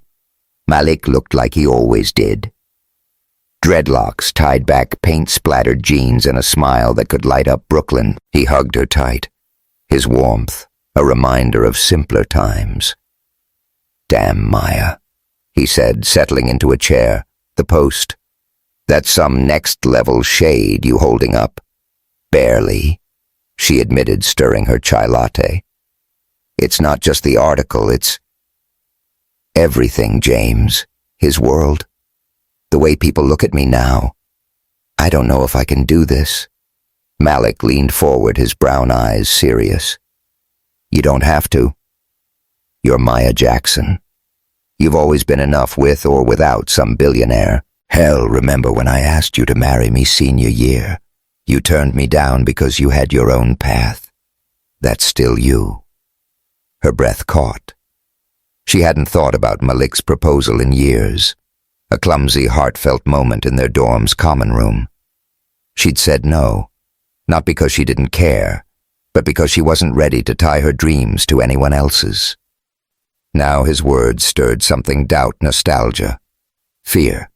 Malik looked like he always did. Dreadlocks, tied back, paint-splattered jeans, and a smile that could light up Brooklyn. He hugged her tight, his warmth a reminder of simpler times. "Damn, Maya," he said, settling into a chair. "The Post. That's some next-level shade you holding up." "Barely," she admitted, stirring her chai latte. "It's not just the article, it's everything, James. His world. The way people look at me now. I don't know if I can do this." Malik leaned forward, his brown eyes serious. "You don't have to. You're Maya Jackson. You've always been enough with or without some billionaire. Hell, remember when I asked you to marry me senior year? You turned me down because you had your own path. That's still you." Her breath caught. She hadn't thought about Malik's proposal in years, a clumsy, heartfelt moment in their dorm's common room. She'd said no, not because she didn't care, but because she wasn't ready to tie her dreams to anyone else's. Now his words stirred something, doubt, nostalgia, fear.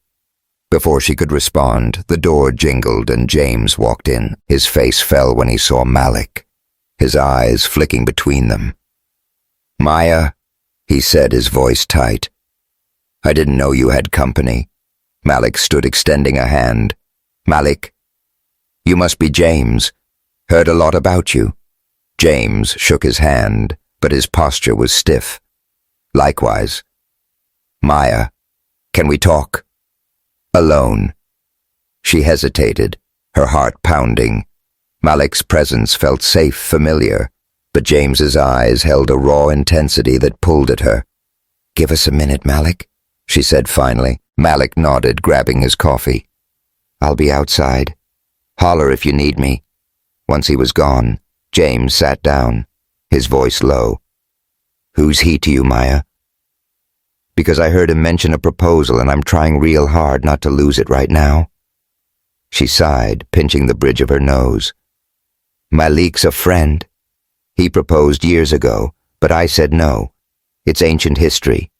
Before she could respond, the door jingled and James walked in. His face fell when he saw Malik, his eyes flicking between them. "Maya," he said, his voice tight. "I didn't know you had company." Malik stood, extending a hand. "Malik, you must be James. Heard a lot about you." James shook his hand, but his posture was stiff. "Likewise." "Maya, can we talk? Alone?" She hesitated, her heart pounding. Malik's presence felt safe, familiar, but James's eyes held a raw intensity that pulled at her. "Give us a minute, Malik," she said finally. Malik nodded, grabbing his coffee. "I'll be outside. Holler if you need me." Once he was gone, James sat down, his voice low. "Who's he to you, Maya?" "Because I heard him mention a proposal and I'm trying real hard not to lose it right now." She sighed, pinching the bridge of her nose. "Malik's a friend. He proposed years ago, but I said no. It's ancient history.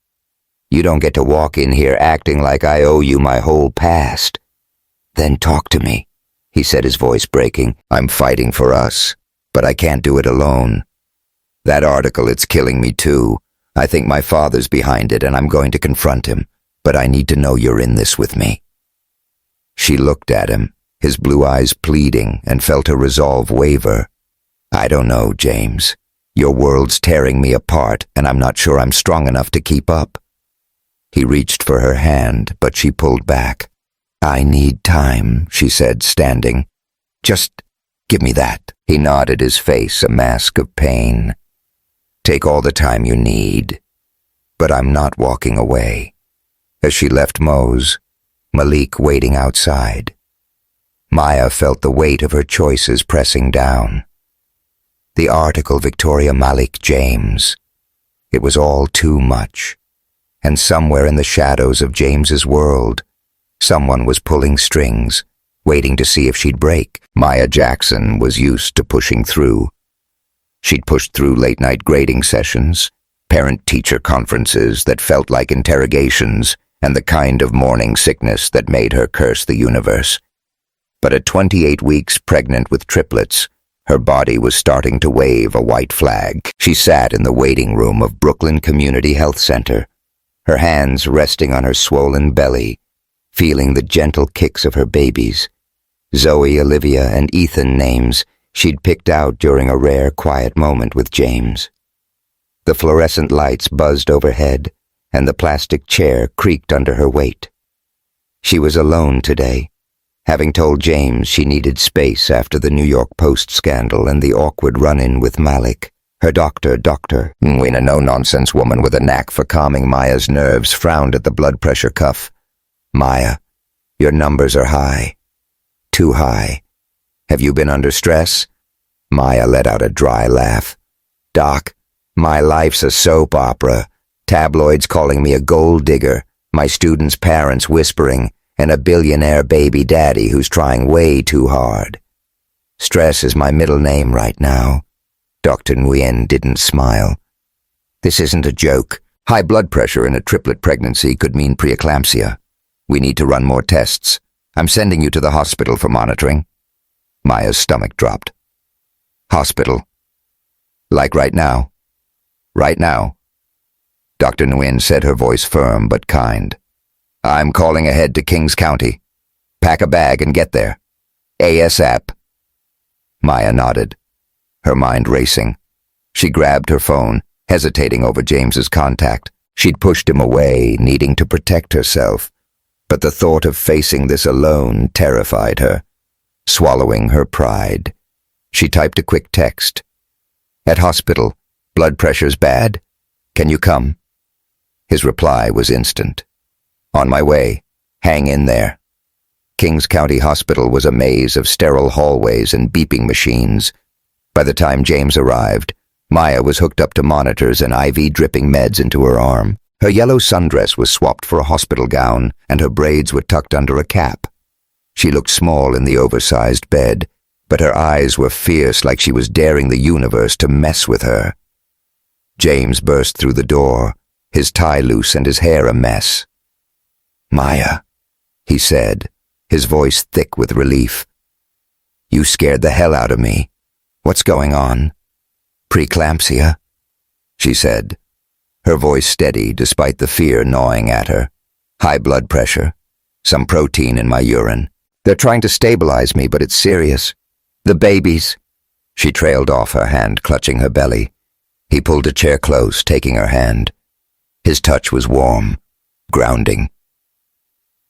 You don't get to walk in here acting like I owe you my whole past." "Then talk to me," he said, his voice breaking. "I'm fighting for us, but I can't do it alone. That article, it's killing me too. I think my father's behind it and I'm going to confront him, but I need to know you're in this with me." She looked at him, his blue eyes pleading, and felt her resolve waver. "I don't know, James. Your world's tearing me apart, and I'm not sure I'm strong enough to keep up." He reached for her hand, but she pulled back. "I need time," she said, standing. "Just give me that." He nodded, his face a mask of pain. "Take all the time you need. But I'm not walking away." As she left Mo's, Malik waiting outside, Maya felt the weight of her choices pressing down. The article, Victoria Malik James. It was all too much. And somewhere in the shadows of James's world, someone was pulling strings, waiting to see if she'd break. Maya Jackson was used to pushing through. She'd pushed through late-night grading sessions, parent-teacher conferences that felt like interrogations, and the kind of morning sickness that made her curse the universe. But at 28 weeks pregnant with triplets, her body was starting to wave a white flag. She sat in the waiting room of Brooklyn Community Health Center, her hands resting on her swollen belly, feeling the gentle kicks of her babies. Zoe, Olivia, and Ethan names she'd picked out during a rare quiet moment with James. The fluorescent lights buzzed overhead, and the plastic chair creaked under her weight. She was alone today, having told James she needed space after the New York Post scandal and the awkward run-in with Malik. Her Dr. Nguyen, a no-nonsense woman with a knack for calming Maya's nerves, frowned at the blood pressure cuff. "Maya, your numbers are high. Too high. Have you been under stress?" Maya let out a dry laugh. "Doc, my life's a soap opera. Tabloids calling me a gold digger, my students' parents whispering, and a billionaire baby daddy who's trying way too hard. Stress is my middle name right now." Dr. Nguyen didn't smile. "This isn't a joke. High blood pressure in a triplet pregnancy could mean preeclampsia. We need to run more tests. I'm sending you to the hospital for monitoring." Maya's stomach dropped. "Hospital? Like right now?" "Right now." Dr. Nguyen said, her voice firm but kind. "I'm calling ahead to Kings County. Pack a bag and get there. ASAP." Maya nodded, her mind racing. She grabbed her phone, hesitating over James's contact. She'd pushed him away, needing to protect herself, but the thought of facing this alone terrified her, swallowing her pride. She typed a quick text. "At hospital. Blood pressure's bad. Can you come?" His reply was instant. "On my way. Hang in there." Kings County Hospital was a maze of sterile hallways and beeping machines. By the time James arrived, Maya was hooked up to monitors and IV dripping meds into her arm. Her yellow sundress was swapped for a hospital gown, and her braids were tucked under a cap. She looked small in the oversized bed, but her eyes were fierce, like she was daring the universe to mess with her. James burst through the door, his tie loose and his hair a mess. "Maya," he said, his voice thick with relief. "You scared the hell out of me. What's going on?" "Preeclampsia," she said, her voice steady despite the fear gnawing at her. "High blood pressure. Some protein in my urine. They're trying to stabilize me, but it's serious. The babies." She trailed off, her hand clutching her belly. He pulled a chair close, taking her hand. His touch was warm, grounding.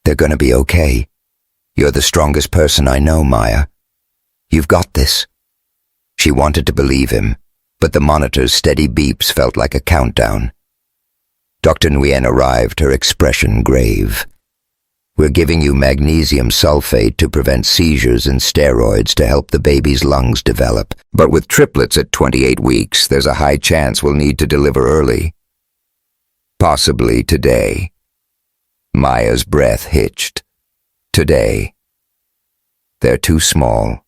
"They're gonna be okay. You're the strongest person I know, Maya. You've got this." She wanted to believe him, but the monitor's steady beeps felt like a countdown. Dr. Nguyen arrived, her expression grave. We're giving you magnesium sulfate to prevent seizures and steroids to help the baby's lungs develop. But with triplets at 28 weeks, there's a high chance we'll need to deliver early. Possibly today. Maya's breath hitched. Today. They're too small.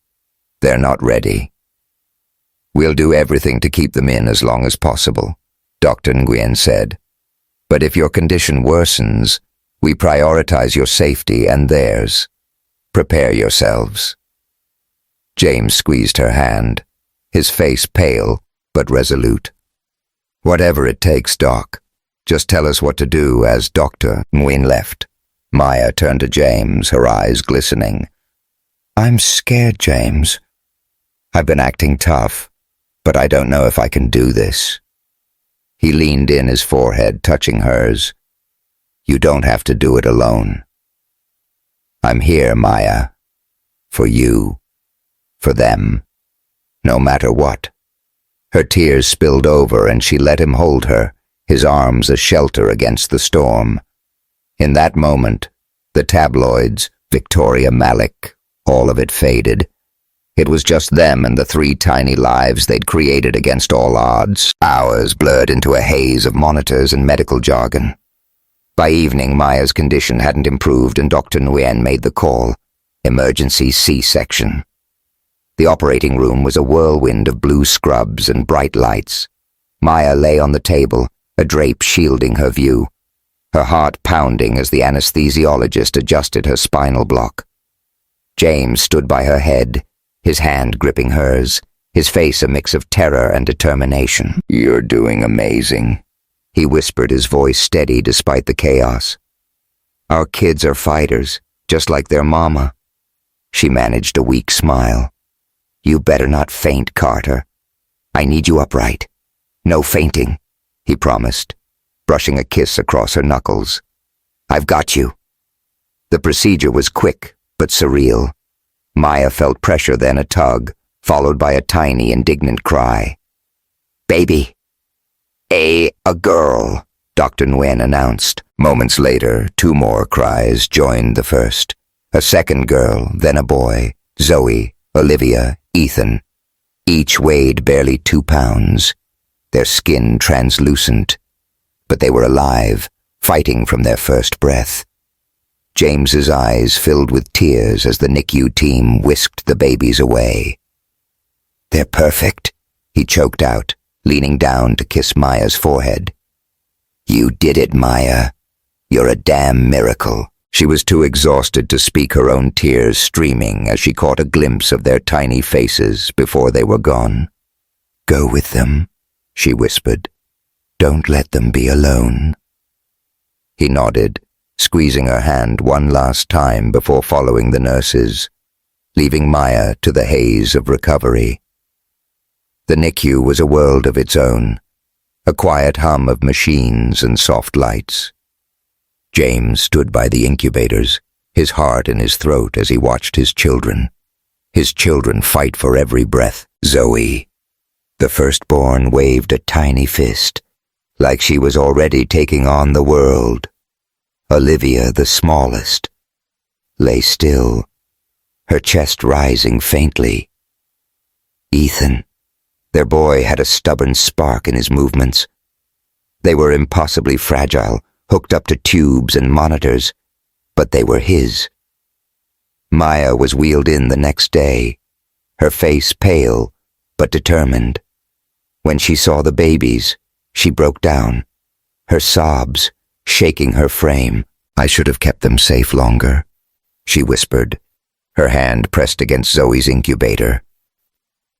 They're not ready. We'll do everything to keep them in as long as possible, Dr. Nguyen said. But if your condition worsens, we prioritize your safety and theirs. Prepare yourselves. James squeezed her hand, his face pale but resolute. Whatever it takes, Doc. Just tell us what to do. As Dr. Nguyen left, Maya turned to James, her eyes glistening. I'm scared, James. I've been acting tough, but I don't know if I can do this. He leaned in, his forehead touching hers. You don't have to do it alone. I'm here, Maya. For you. For them. No matter what. Her tears spilled over and she let him hold her, his arms a shelter against the storm. In that moment, the tabloids, Victoria Malik, all of it faded. It was just them and the 3 tiny lives they'd created against all odds. Hours blurred into a haze of monitors and medical jargon. By evening, Maya's condition hadn't improved and Dr. Nguyen made the call. Emergency C-section. The operating room was a whirlwind of blue scrubs and bright lights. Maya lay on the table, a drape shielding her view, her heart pounding as the anesthesiologist adjusted her spinal block. James stood by her head, his hand gripping hers, his face a mix of terror and determination. You're doing amazing, he whispered, his voice steady despite the chaos. Our kids are fighters, just like their mama. She managed a weak smile. You better not faint, Carter. I need you upright. No fainting, he promised, brushing a kiss across her knuckles. I've got you. The procedure was quick, but surreal. Maya felt pressure, then a tug, followed by a tiny, indignant cry. Baby. A girl, Dr. Nguyen announced. Moments later, 2 more cries joined the first. A second girl, then a boy, Zoe, Olivia, Ethan. Each weighed barely 2 pounds, their skin translucent, but they were alive, fighting from their first breath. James's eyes filled with tears as the NICU team whisked the babies away. They're perfect, he choked out, leaning down to kiss Maya's forehead. You did it, Maya. You're a damn miracle. She was too exhausted to speak, her own tears streaming as she caught a glimpse of their tiny faces before they were gone. Go with them, she whispered. Don't let them be alone. He nodded, squeezing her hand one last time before following the nurses, leaving Maya to the haze of recovery. The NICU was a world of its own, a quiet hum of machines and soft lights. James stood by the incubators, his heart in his throat as he watched his children fight for every breath. Zoe, the firstborn, waved a tiny fist, like she was already taking on the world. Olivia, the smallest, lay still, her chest rising faintly. Ethan, their boy, had a stubborn spark in his movements. They were impossibly fragile, hooked up to tubes and monitors, but they were his. Maya was wheeled in the next day, her face pale but determined. When she saw the babies, she broke down, her sobs shaking her frame. I should have kept them safe longer, she whispered, her hand pressed against Zoe's incubator.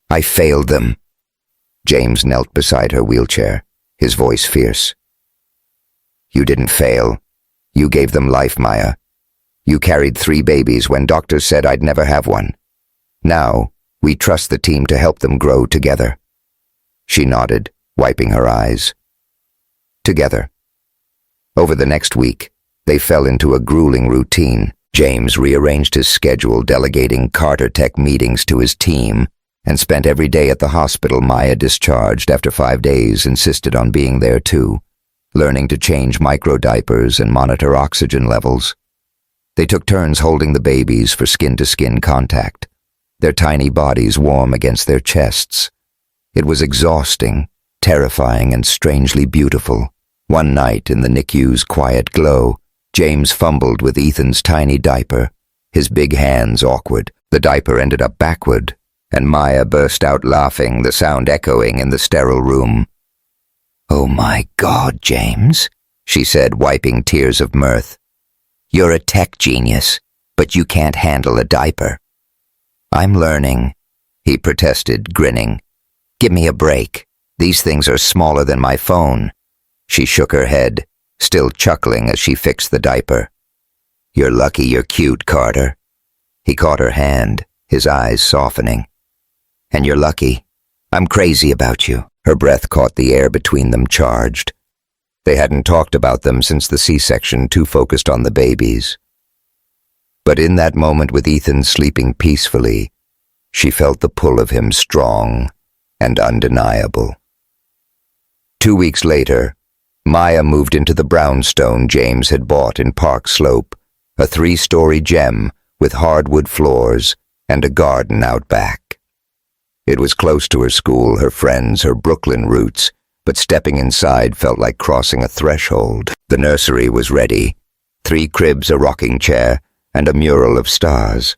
I failed them. James knelt beside her wheelchair, his voice fierce. You didn't fail. You gave them life, Maya. You carried 3 babies when doctors said I'd never have one. Now, we trust the team to help them grow together. She nodded, wiping her eyes. Together. Over the next week, they fell into a grueling routine. James rearranged his schedule, delegating Carter Tech meetings to his team, and spent every day at the hospital. Maya, discharged after 5 days, insisted on being there too, learning to change micro diapers and monitor oxygen levels. They took turns holding the babies for skin-to-skin contact, their tiny bodies warm against their chests. It was exhausting, terrifying, and strangely beautiful. One night, in the NICU's quiet glow, James fumbled with Ethan's tiny diaper, his big hands awkward. The diaper ended up backward, and Maya burst out laughing, the sound echoing in the sterile room. "Oh my God, James," she said, wiping tears of mirth. "You're a tech genius, but you can't handle a diaper." "I'm learning," he protested, grinning. "Give me a break. These things are smaller than my phone." She shook her head, still chuckling as she fixed the diaper. "You're lucky you're cute, Carter." He caught her hand, his eyes softening. "And you're lucky. I'm crazy about you." Her breath caught the air between them, charged. They hadn't talked about them since the C-section, too focused on the babies. But in that moment with Ethan sleeping peacefully, she felt the pull of him strong and undeniable. 2 weeks later, Maya moved into the brownstone James had bought in Park Slope, a 3-story gem with hardwood floors and a garden out back. It was close to her school, her friends, her Brooklyn roots, but stepping inside felt like crossing a threshold. The nursery was ready, 3 cribs, a rocking chair, and a mural of stars.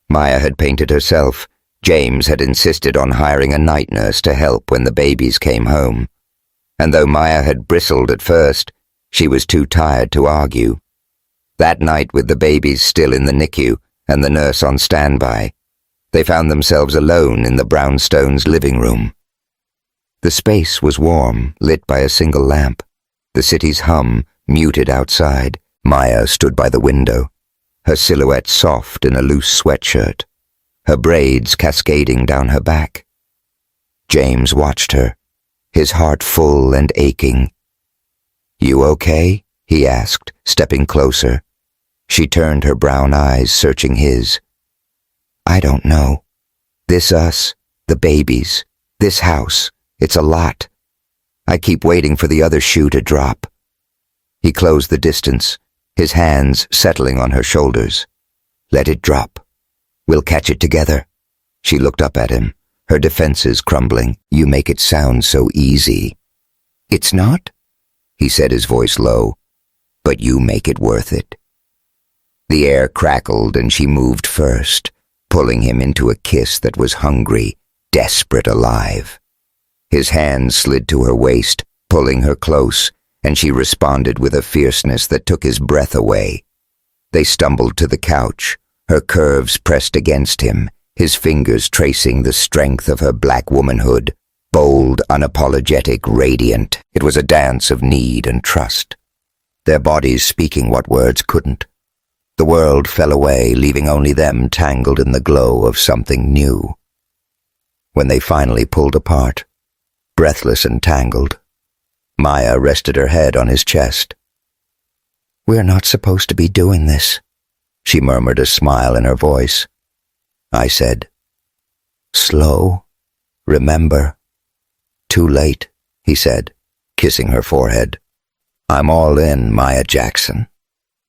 Maya had painted herself. James had insisted on hiring a night nurse to help when the babies came home. And though Maya had bristled at first, she was too tired to argue. That night, with the babies still in the NICU and the nurse on standby, they found themselves alone in the brownstone's living room. The space was warm, lit by a single lamp. The city's hum muted outside. Maya stood by the window, her silhouette soft in a loose sweatshirt, her braids cascading down her back. James watched her, his heart full and aching. "You okay?" he asked, stepping closer. She turned her brown eyes, searching his. "I don't know. This us, the babies, this house, it's a lot. I keep waiting for the other shoe to drop." He closed the distance, his hands settling on her shoulders. "Let it drop. We'll catch it together." She looked up at him, her defenses crumbling. "You make it sound so easy." "It's not," he said, his voice low, "but you make it worth it." The air crackled and she moved first, pulling him into a kiss that was hungry, desperate, alive. His hands slid to her waist, pulling her close, and she responded with a fierceness that took his breath away. They stumbled to the couch, her curves pressed against him, his fingers tracing the strength of her black womanhood, bold, unapologetic, radiant. It was a dance of need and trust, their bodies speaking what words couldn't. The world fell away, leaving only them tangled in the glow of something new. When they finally pulled apart, breathless and tangled, Maya rested her head on his chest. "We're not supposed to be doing this," she murmured, a smile in her voice. I said, "Slow, remember." "Too late," he said, kissing her forehead. "I'm all in, Maya Jackson."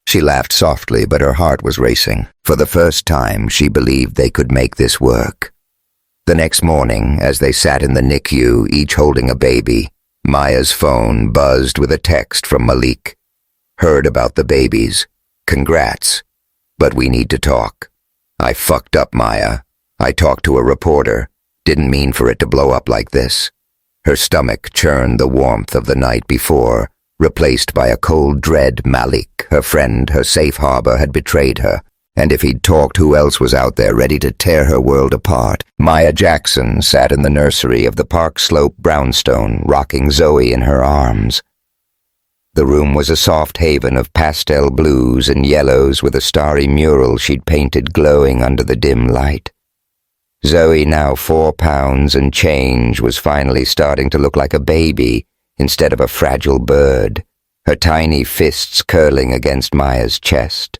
She laughed softly, but her heart was racing. For the first time, she believed they could make this work. The next morning, as they sat in the NICU, each holding a baby, Maya's phone buzzed with a text from Malik. "Heard about the babies. Congrats. But we need to talk. I fucked up, Maya. I talked to a reporter. Didn't mean for it to blow up like this." Her stomach churned the warmth of the night before, replaced by a cold dread. Malik, her friend, her safe harbor, had betrayed her. And if he'd talked, who else was out there ready to tear her world apart? Maya Jackson sat in the nursery of the Park Slope brownstone, rocking Zoe in her arms. The room was a soft haven of pastel blues and yellows with a starry mural she'd painted glowing under the dim light. Zoe, now 4 pounds and change, was finally starting to look like a baby instead of a fragile bird, her tiny fists curling against Maya's chest.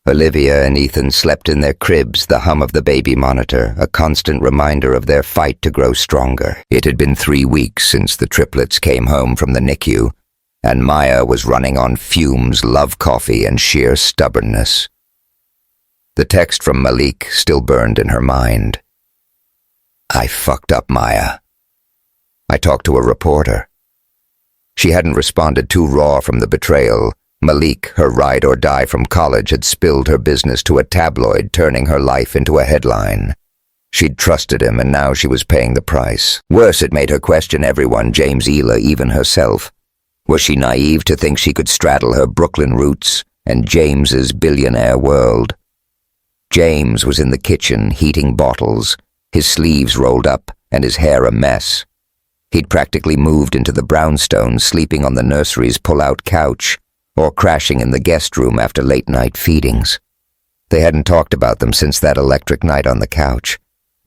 Olivia and Ethan slept in their cribs, the hum of the baby monitor, a constant reminder of their fight to grow stronger. It had been 3 weeks since the triplets came home from the NICU, and Maya was running on fumes, love coffee, and sheer stubbornness. The text from Malik still burned in her mind. I fucked up, Maya. I talked to a reporter. She hadn't responded too raw from the betrayal. Malik, her ride or die from college, had spilled her business to a tabloid, turning her life into a headline. She'd trusted him, and now she was paying the price. Worse, it made her question everyone, James, Ela, even herself. Was she naive to think she could straddle her Brooklyn roots and James's billionaire world? James was in the kitchen, heating bottles, his sleeves rolled up and his hair a mess. He'd practically moved into the brownstone, sleeping on the nursery's pull-out couch or crashing in the guest room after late-night feedings. They hadn't talked about them since that electric night on the couch,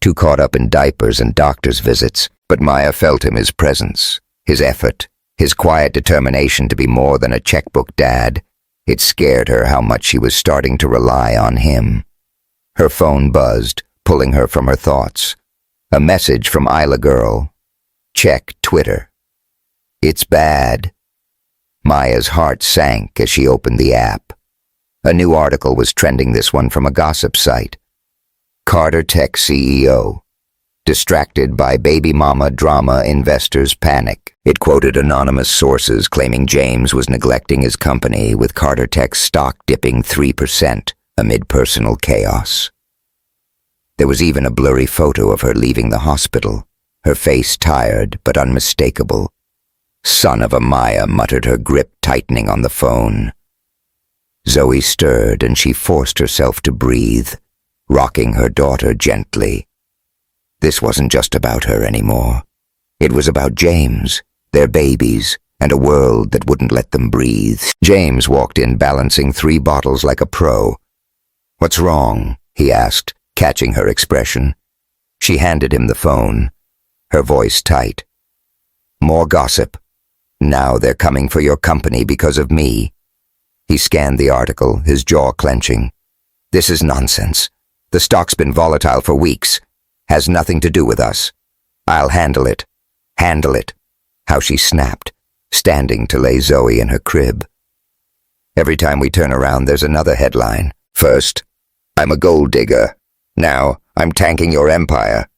too caught up in diapers and doctor's visits, but Maya felt him, his presence, his effort, his quiet determination to be more than a checkbook dad. It scared her how much she was starting to rely on him. Her phone buzzed, pulling her from her thoughts. A message from Isla Girl. Check Twitter. It's bad. Maya's heart sank as she opened the app. A new article was trending, this one from a gossip site. Carter Tech CEO. Distracted by baby mama drama, investors panic. It quoted anonymous sources claiming James was neglecting his company, with Carter Tech's stock dipping 3% amid personal chaos. There was even a blurry photo of her leaving the hospital, her face tired but unmistakable. Son of a Maya, muttered, her grip tightening on the phone. Zoe stirred and she forced herself to breathe, rocking her daughter gently. This wasn't just about her anymore. It was about James, their babies, and a world that wouldn't let them breathe. James walked in, balancing 3 bottles like a pro. What's wrong? He asked, catching her expression. She handed him the phone, her voice tight. More gossip. Now they're coming for your company because of me. He scanned the article, his jaw clenching. This is nonsense. The stock's been volatile for weeks. Has nothing to do with us. I'll handle it. Handle it. How she snapped, standing to lay Zoe in her crib. Every time we turn around, there's another headline. First, I'm a gold digger. Now, I'm tanking your empire.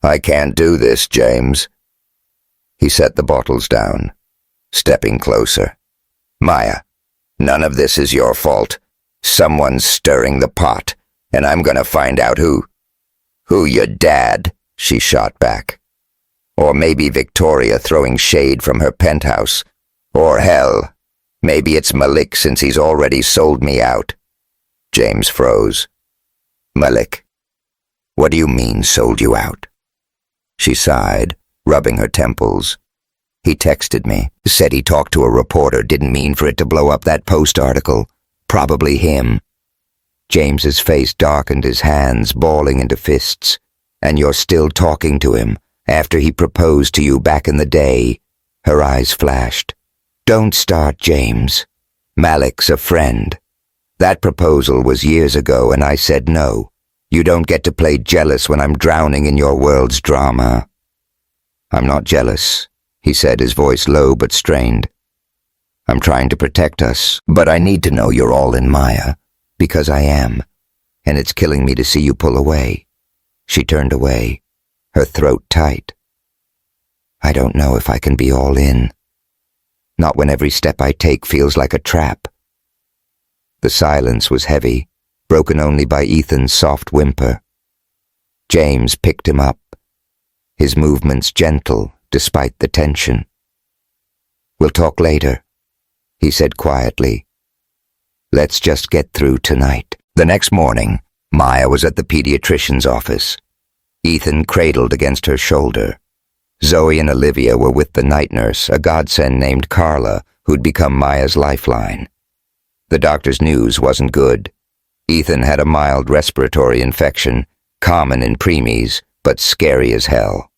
I can't do this, James. He set the bottles down, stepping closer. Maya, none of this is your fault. Someone's stirring the pot, and I'm gonna find out who. Who, your dad? She shot back. Or maybe Victoria throwing shade from her penthouse. Or hell, maybe it's Malik, since he's already sold me out. James froze. Malik, what do you mean sold you out? She sighed, rubbing her temples. He texted me, said he talked to a reporter, didn't mean for it to blow up that Post article. Probably him. James's face darkened, his hands balling into fists. And you're still talking to him after he proposed to you back in the day. Her eyes flashed. Don't start, James. Malik's a friend. That proposal was years ago, and I said no. You don't get to play jealous when I'm drowning in your world's drama. I'm not jealous, he said, his voice low but strained. I'm trying to protect us, but I need to know you're all in, Maya, because I am, and it's killing me to see you pull away. She turned away, her throat tight. I don't know if I can be all in. Not when every step I take feels like a trap. The silence was heavy, broken only by Ethan's soft whimper. James picked him up, his movements gentle despite the tension. We'll talk later, he said quietly. Let's just get through tonight. The next morning, Maya was at the pediatrician's office. Ethan cradled against her shoulder. Zoe and Olivia were with the night nurse, a godsend named Carla, who'd become Maya's lifeline. The doctor's news wasn't good. Ethan had a mild respiratory infection, common in preemies, but scary as hell.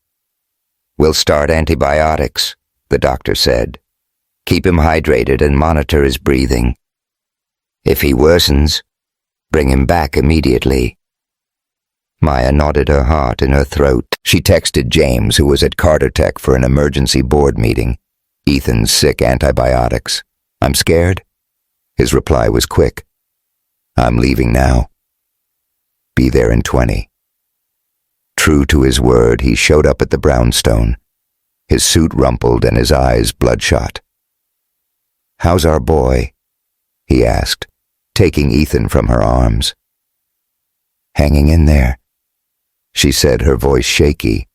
We'll start antibiotics, the doctor said. Keep him hydrated and monitor his breathing. If he worsens, bring him back immediately. Maya nodded, her heart in her throat. She texted James, who was at Carter Tech for an emergency board meeting. Ethan's sick, antibiotics. I'm scared? His reply was quick. I'm leaving now. Be there in 20. True to his word, he showed up at the brownstone, his suit rumpled and his eyes bloodshot. "How's our boy?" he asked, taking Ethan from her arms. "Hanging in there," she said, her voice shaky.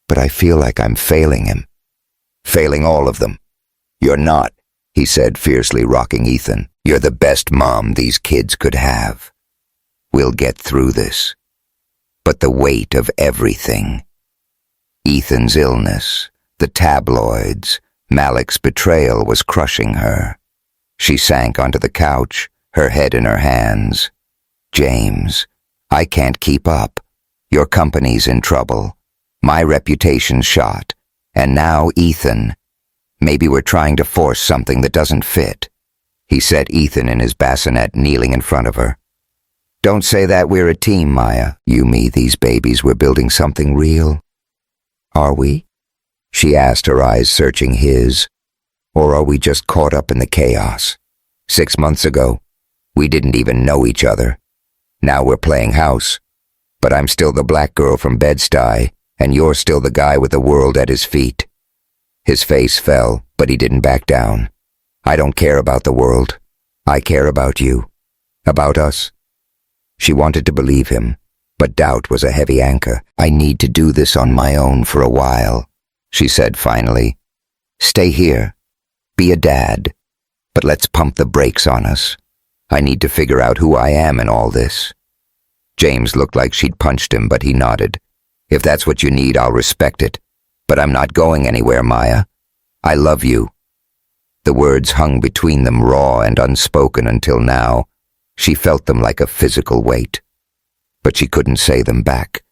"But I feel like I'm failing him." "Failing all of them." "You're not," he said, fiercely rocking Ethan. "You're the best mom these kids could have. We'll get through this. But the weight of everything, Ethan's illness, the tabloids, Malik's betrayal was crushing her." She sank onto the couch, her head in her hands. "James, I can't keep up. Your company's in trouble. My reputation's shot. And now Ethan. Maybe we're trying to force something that doesn't fit." He set Ethan in his bassinet, kneeling in front of her. "Don't say that. We're a team, Maya. You, me, these babies. We're building something real." "Are we?" she asked, her eyes searching his. "Or are we just caught up in the chaos? 6 months ago, we didn't even know each other. Now we're playing house. But I'm still the black girl from Bed-Stuy, and you're still the guy with the world at his feet." His face fell, but he didn't back down. "I don't care about the world. I care about you. About us." She wanted to believe him, but doubt was a heavy anchor. "I need to do this on my own for a while," she said finally. "Stay here. Be a dad. But let's pump the brakes on us. I need to figure out who I am in all this." James looked like she'd punched him, but he nodded. "If that's what you need, I'll respect it. But I'm not going anywhere, Maya. I love you." The words hung between them, raw and unspoken until now. She felt them like a physical weight. But she couldn't say them back.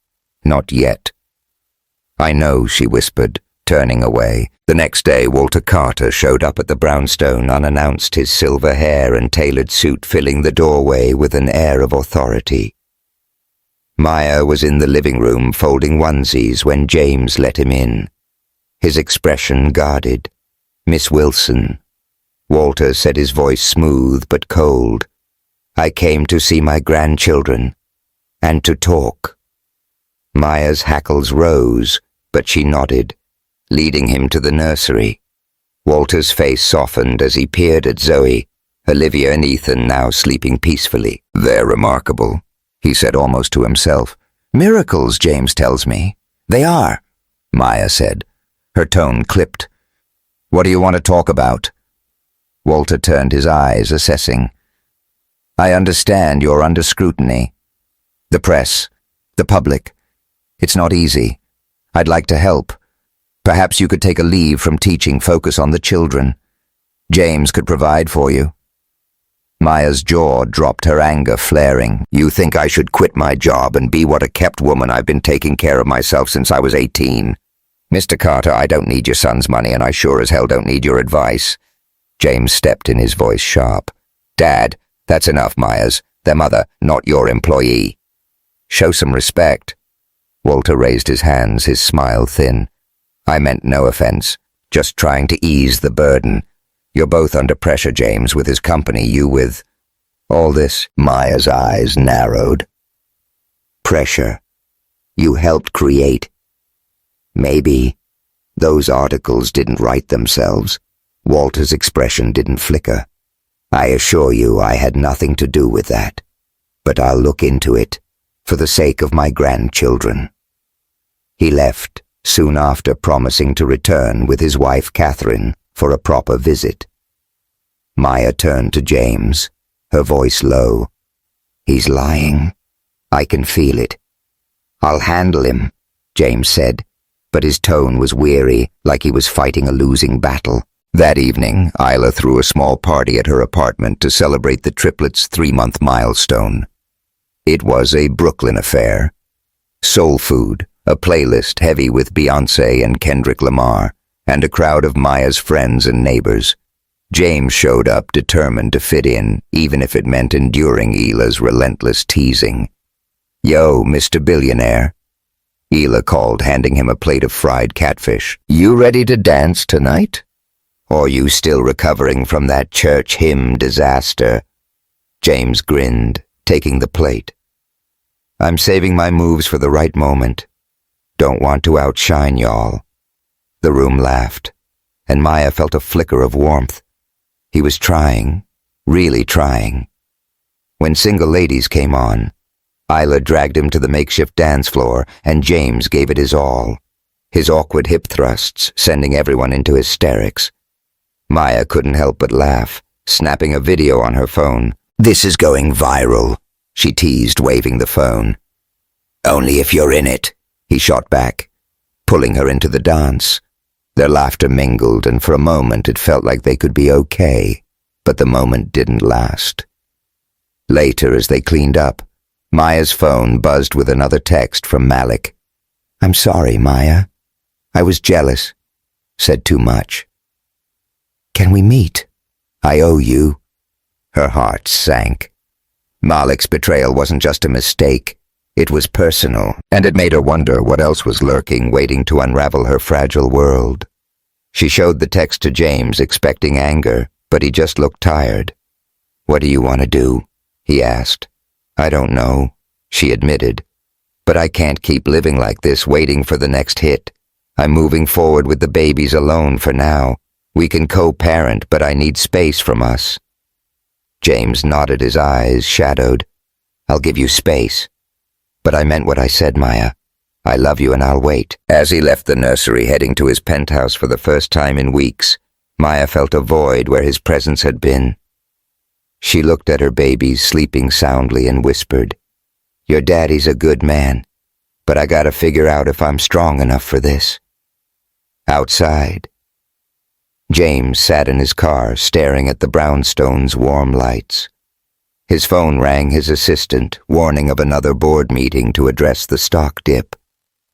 Not yet. "I know," she whispered, turning away. The next day, Walter Carter showed up at the brownstone unannounced, his silver hair and tailored suit filling the doorway with an air of authority. Maya was in the living room folding onesies when James let him in. His expression guarded. "Miss Wilson." Walter said, his voice smooth but cold. "I came to see my grandchildren, and to talk." Maya's hackles rose, but she nodded, leading him to the nursery. Walter's face softened as he peered at Zoe, Olivia and Ethan now sleeping peacefully. "They're remarkable," he said almost to himself. "Miracles, James tells me." "They are," Maya said. Her tone clipped. "What do you want to talk about?" Walter turned his eyes, assessing. "I understand you're under scrutiny. The press, the public. It's not easy. I'd like to help. Perhaps you could take a leave from teaching, focus on the children. James could provide for you." Maya's jaw dropped, her anger flaring. "You think I should quit my job and be what a kept woman? I've been taking care of myself since I was 18. Mr. Carter, I don't need your son's money, and I sure as hell don't need your advice." James stepped in, his voice sharp. "Dad, that's enough, Maya's. Their mother, not your employee." "Show some respect." Walter raised his hands, his smile thin. "I meant no offense, just trying to ease the burden. You're both under pressure, James, with his company, you with all this." Maya's eyes narrowed. "Pressure you helped create. Maybe those articles didn't write themselves." Walter's expression didn't flicker. "I assure you I had nothing to do with that. But I'll look into it, for the sake of my grandchildren." He left, soon after promising to return with his wife Catherine for a proper visit. Maya turned to James, her voice low. "He's lying. I can feel it." "I'll handle him," James said, but his tone was weary, like he was fighting a losing battle. That evening, Isla threw a small party at her apartment to celebrate the triplets' 3-month milestone. It was a Brooklyn affair. Soul food, a playlist heavy with Beyoncé and Kendrick Lamar, and a crowd of Maya's friends and neighbors. James showed up determined to fit in, even if it meant enduring Ila's relentless teasing. "Yo, Mr. Billionaire," Ela called, handing him a plate of fried catfish. "You ready to dance tonight? Or you still recovering from that church hymn disaster?" James grinned, taking the plate. I'm saving my moves for the right moment. Don't want to outshine y'all." The room laughed, and Maya felt a flicker of warmth. He was trying, really trying. When Single Ladies came on, Isla dragged him to the makeshift dance floor, and James gave it his all, his awkward hip thrusts sending everyone into hysterics. Maya couldn't help but laugh, snapping a video on her phone. "This is going viral," she teased, waving the phone. "Only if you're in it," he shot back, pulling her into the dance. Their laughter mingled, and for a moment it felt like they could be okay, but the moment didn't last. Later, as they cleaned up, Maya's phone buzzed with another text from Malik. "I'm sorry, Maya. I was jealous. Said too much. Can we meet? I owe you." Her heart sank. Malik's betrayal wasn't just a mistake. It was personal, and it made her wonder what else was lurking, waiting to unravel her fragile world. She showed the text to James, expecting anger, but he just looked tired. "What do you want to do?" he asked. "I don't know," she admitted. "But I can't keep living like this, waiting for the next hit. I'm moving forward with the babies alone for now. We can co-parent, but I need space from us." James nodded, his eyes shadowed. "I'll give you space. But I meant what I said, Maya. I love you and I'll wait." As he left the nursery, heading to his penthouse for the first time in weeks, Maya felt a void where his presence had been. She looked at her babies sleeping soundly and whispered, "Your daddy's a good man, but I gotta figure out if I'm strong enough for this." Outside, James sat in his car, staring at the brownstone's warm lights. His phone rang his assistant, warning of another board meeting to address the stock dip.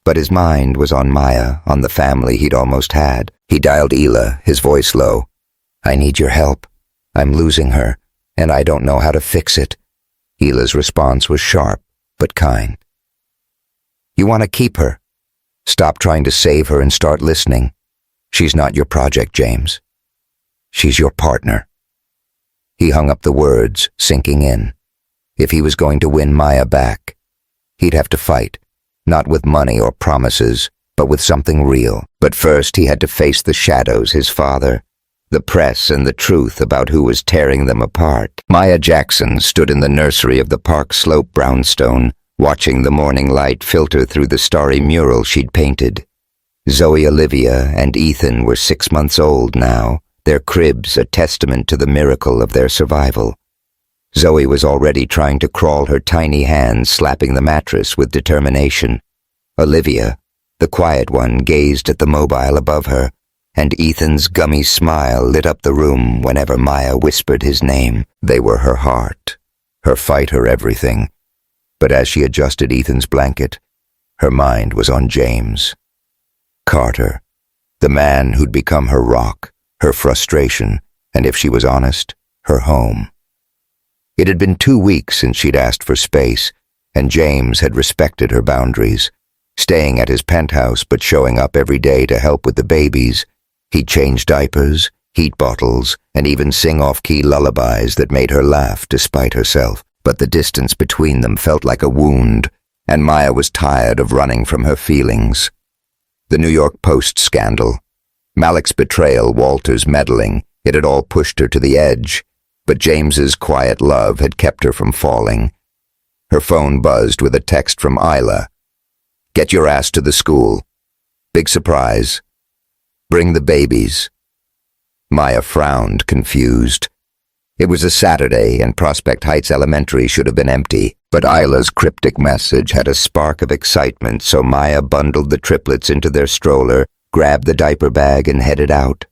But his mind was on Maya, on the family he'd almost had. He dialed Ela, his voice low. "I need your help. I'm losing her, and I don't know how to fix it." Ela's response was sharp, but kind. "You want to keep her? Stop trying to save her and start listening. She's not your project, James. She's your partner." He hung up the words, sinking in. If he was going to win Maya back, he'd have to fight, not with money or promises, but with something real. But first he had to face the shadows, his father, the press, and the truth about who was tearing them apart. Maya Jackson stood in the nursery of the Park Slope brownstone, watching the morning light filter through the starry mural she'd painted. Zoe, Olivia, and Ethan were 6 months old now, their cribs a testament to the miracle of their survival. Zoe was already trying to crawl, her tiny hands slapping the mattress with determination. Olivia, the quiet one, gazed at the mobile above her, and Ethan's gummy smile lit up the room whenever Maya whispered his name. They were her heart, her fight, her everything. But as she adjusted Ethan's blanket, her mind was on James. Carter, the man who'd become her rock, her frustration, and if she was honest, her home. It had been 2 weeks since she'd asked for space, and James had respected her boundaries, staying at his penthouse but showing up every day to help with the babies. He'd change diapers, heat bottles, and even sing off-key lullabies that made her laugh despite herself. But the distance between them felt like a wound, and Maya was tired of running from her feelings. The New York Post scandal, Malik's betrayal, Walter's meddling, it had all pushed her to the edge, but James's quiet love had kept her from falling. Her phone buzzed with a text from Isla. "Get your ass to the school. Big surprise. Bring the babies." Maya frowned, confused. It was a Saturday, and Prospect Heights Elementary should have been empty, but Isla's cryptic message had a spark of excitement, so Maya bundled the triplets into their stroller, grabbed the diaper bag, and headed out.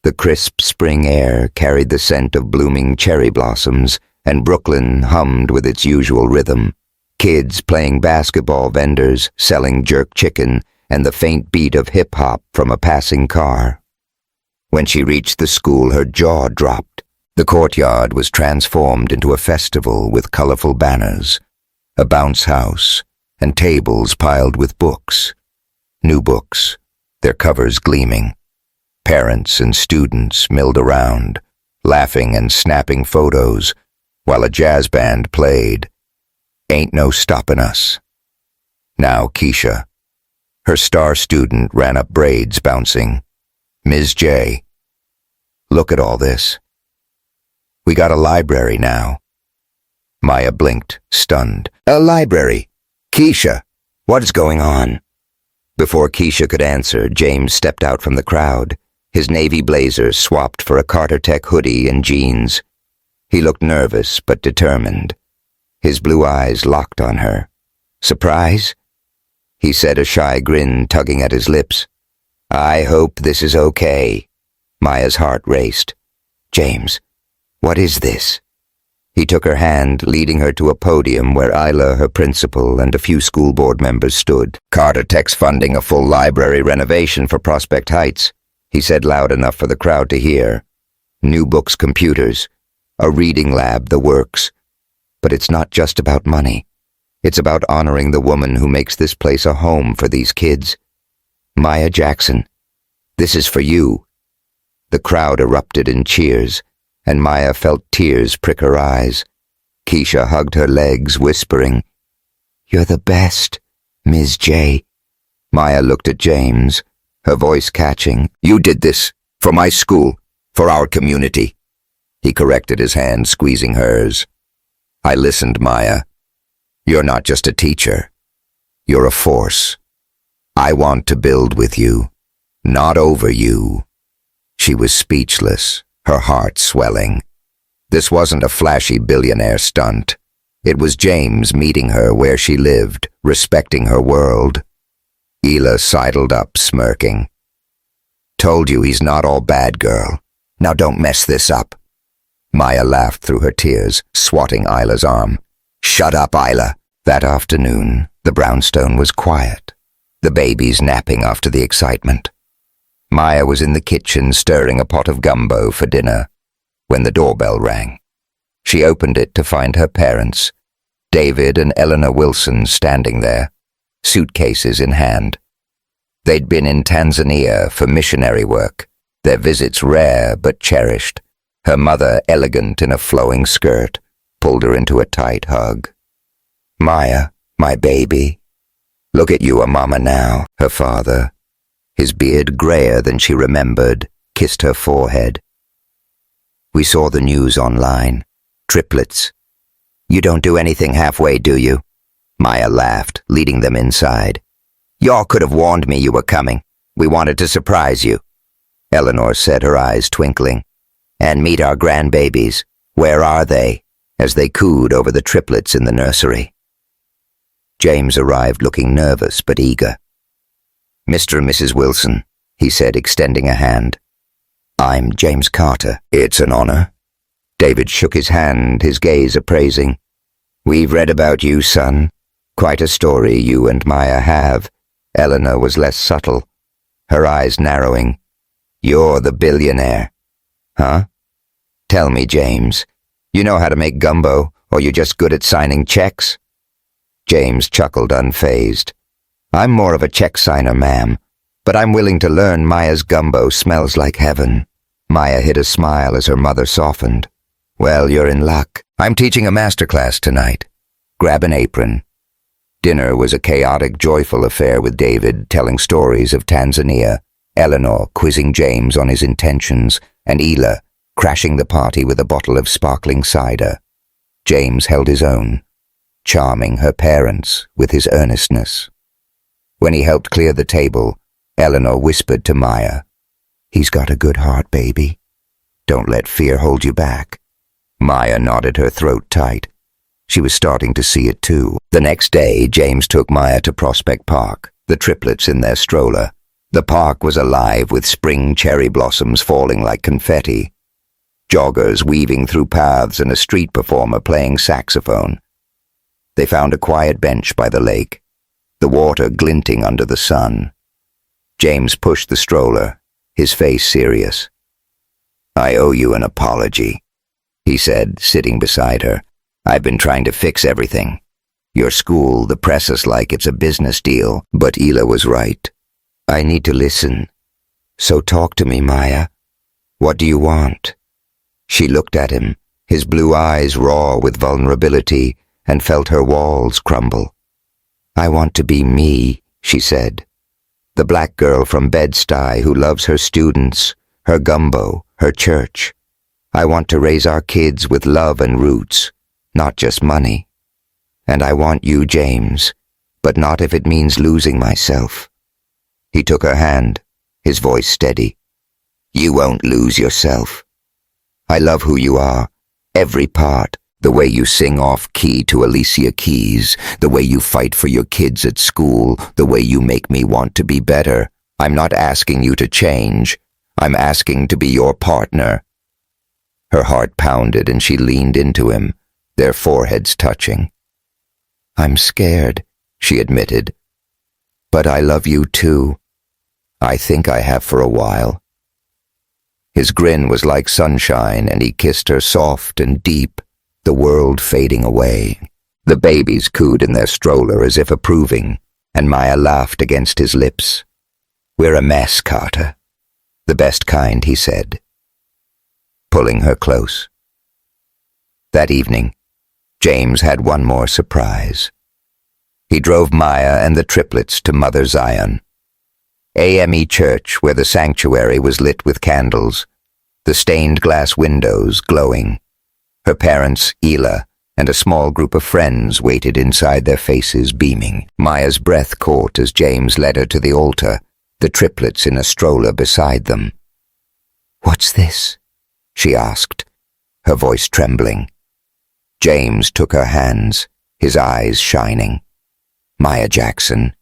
The crisp spring air carried the scent of blooming cherry blossoms, and Brooklyn hummed with its usual rhythm. Kids playing basketball, vendors selling jerk chicken, and the faint beat of hip-hop from a passing car. When she reached the school, her jaw dropped. The courtyard was transformed into a festival with colorful banners, a bounce house, and tables piled with books. New books, their covers gleaming. Parents and students milled around, laughing and snapping photos, while a jazz band played. Ain't no stopping us. Now Keisha. Her star student ran up braids bouncing. Ms. J. Look at all this. We got a library now. Maya blinked, stunned. A library? Keisha, what's going on? Before Keisha could answer, James stepped out from the crowd, his navy blazer swapped for a Carter Tech hoodie and jeans. He looked nervous but determined. His blue eyes locked on her. Surprise? He said, a shy grin tugging at his lips. I hope this is okay. Maya's heart raced. James, what is this? He took her hand, leading her to a podium where Isla, her principal, and a few school board members stood. Carter Tech's funding a full library renovation for Prospect Heights, he said loud enough for the crowd to hear. New books, computers, a reading lab, the works. But it's not just about money. It's about honoring the woman who makes this place a home for these kids. Maya Jackson, this is for you. The crowd erupted in cheers, and Maya felt tears prick her eyes. Keisha hugged her legs, whispering, You're the best, Ms. J. Maya looked at James, her voice catching. You did this, for my school, for our community. He corrected his hand, squeezing hers. I listened, Maya. You're not just a teacher. You're a force. I want to build with you, not over you. She was speechless, her heart swelling. This wasn't a flashy billionaire stunt. It was James meeting her where she lived, respecting her world. Hila sidled up, smirking. Told you he's not all bad, girl. Now don't mess this up. Maya laughed through her tears, swatting Isla's arm. Shut up, Isla. That afternoon, the brownstone was quiet, the babies napping after the excitement. Maya was in the kitchen stirring a pot of gumbo for dinner when the doorbell rang. She opened it to find her parents, David and Eleanor Wilson, standing there, suitcases in hand. They'd been in Tanzania for missionary work, their visits rare but cherished. Her mother, elegant in a flowing skirt, pulled her into a tight hug. Maya, my baby. Look at you, a mama now. Her father, his beard grayer than she remembered, kissed her forehead. We saw the news online. Triplets. You don't do anything halfway, do you? Maya laughed, leading them inside. Y'all could have warned me you were coming. We wanted to surprise you. Eleanor said, her eyes twinkling. And meet our grandbabies. Where are they? As they cooed over the triplets in the nursery. James arrived looking nervous but eager. Mr. and Mrs. Wilson, he said, extending a hand. I'm James Carter. It's an honor. David shook his hand, his gaze appraising. We've read about you, son. Quite a story you and Maya have. Eleanor was less subtle, her eyes narrowing. You're the billionaire. Huh? Tell me, James. You know how to make gumbo, or you're just good at signing checks? James chuckled, unfazed. I'm more of a check signer, ma'am, but I'm willing to learn. Maya's gumbo smells like heaven. Maya hid a smile as her mother softened. Well, you're in luck. I'm teaching a master class tonight. Grab an apron. Dinner was a chaotic, joyful affair with David telling stories of Tanzania, Eleanor quizzing James on his intentions, and Hila crashing the party with a bottle of sparkling cider. James held his own, charming her parents with his earnestness. When he helped clear the table, Eleanor whispered to Maya, He's got a good heart, baby. Don't let fear hold you back. Maya nodded, her throat tight. She was starting to see it too. The next day, James took Maya to Prospect Park, the triplets in their stroller. The park was alive with spring cherry blossoms falling like confetti, joggers weaving through paths and a street performer playing saxophone. They found a quiet bench by the lake, the water glinting under the sun. James pushed the stroller, his face serious. I owe you an apology, he said, sitting beside her. I've been trying to fix everything. Your school, the press is like it's a business deal, but Hila was right. I need to listen. So talk to me, Maya. What do you want? She looked at him, his blue eyes raw with vulnerability, and felt her walls crumble. "I want to be me," she said. "The black girl from Bed-Stuy who loves her students, her gumbo, her church. I want to raise our kids with love and roots, not just money. And I want you, James, but not if it means losing myself." He took her hand, his voice steady. "You won't lose yourself. I love who you are, every part, the way you sing off-key to Alicia Keys, the way you fight for your kids at school, the way you make me want to be better. I'm not asking you to change. I'm asking to be your partner." Her heart pounded and she leaned into him, their foreheads touching. "I'm scared," she admitted. "But I love you too. I think I have for a while." His grin was like sunshine, and he kissed her soft and deep, the world fading away. The babies cooed in their stroller as if approving, and Maya laughed against his lips. "We're a mess, Carter. The best kind," he said, pulling her close. That evening, James had one more surprise. He drove Maya and the triplets to Mother Zion, AME Church, where the sanctuary was lit with candles, the stained glass windows glowing. Her parents, Ela, and a small group of friends waited inside, their faces beaming. Maya's breath caught as James led her to the altar, the triplets in a stroller beside them. "What's this?" she asked, her voice trembling. James took her hands, his eyes shining. "Maya Jackson,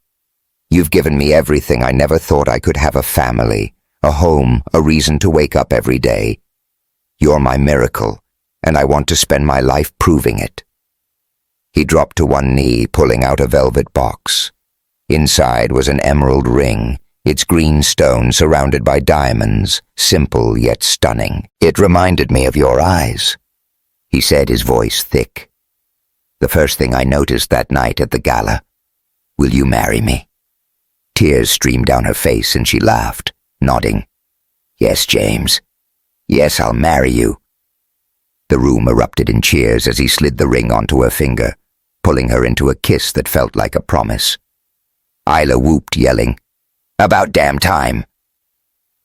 you've given me everything. I never thought I could have a family, a home, a reason to wake up every day. You're my miracle, and I want to spend my life proving it." He dropped to one knee, pulling out a velvet box. Inside was an emerald ring, its green stone surrounded by diamonds, simple yet stunning. "It reminded me of your eyes," he said, his voice thick. "The first thing I noticed that night at the gala. Will you marry me?" Tears streamed down her face and she laughed, nodding. "Yes, James. Yes, I'll marry you." The room erupted in cheers as he slid the ring onto her finger, pulling her into a kiss that felt like a promise. Isla whooped, yelling, "About damn time!"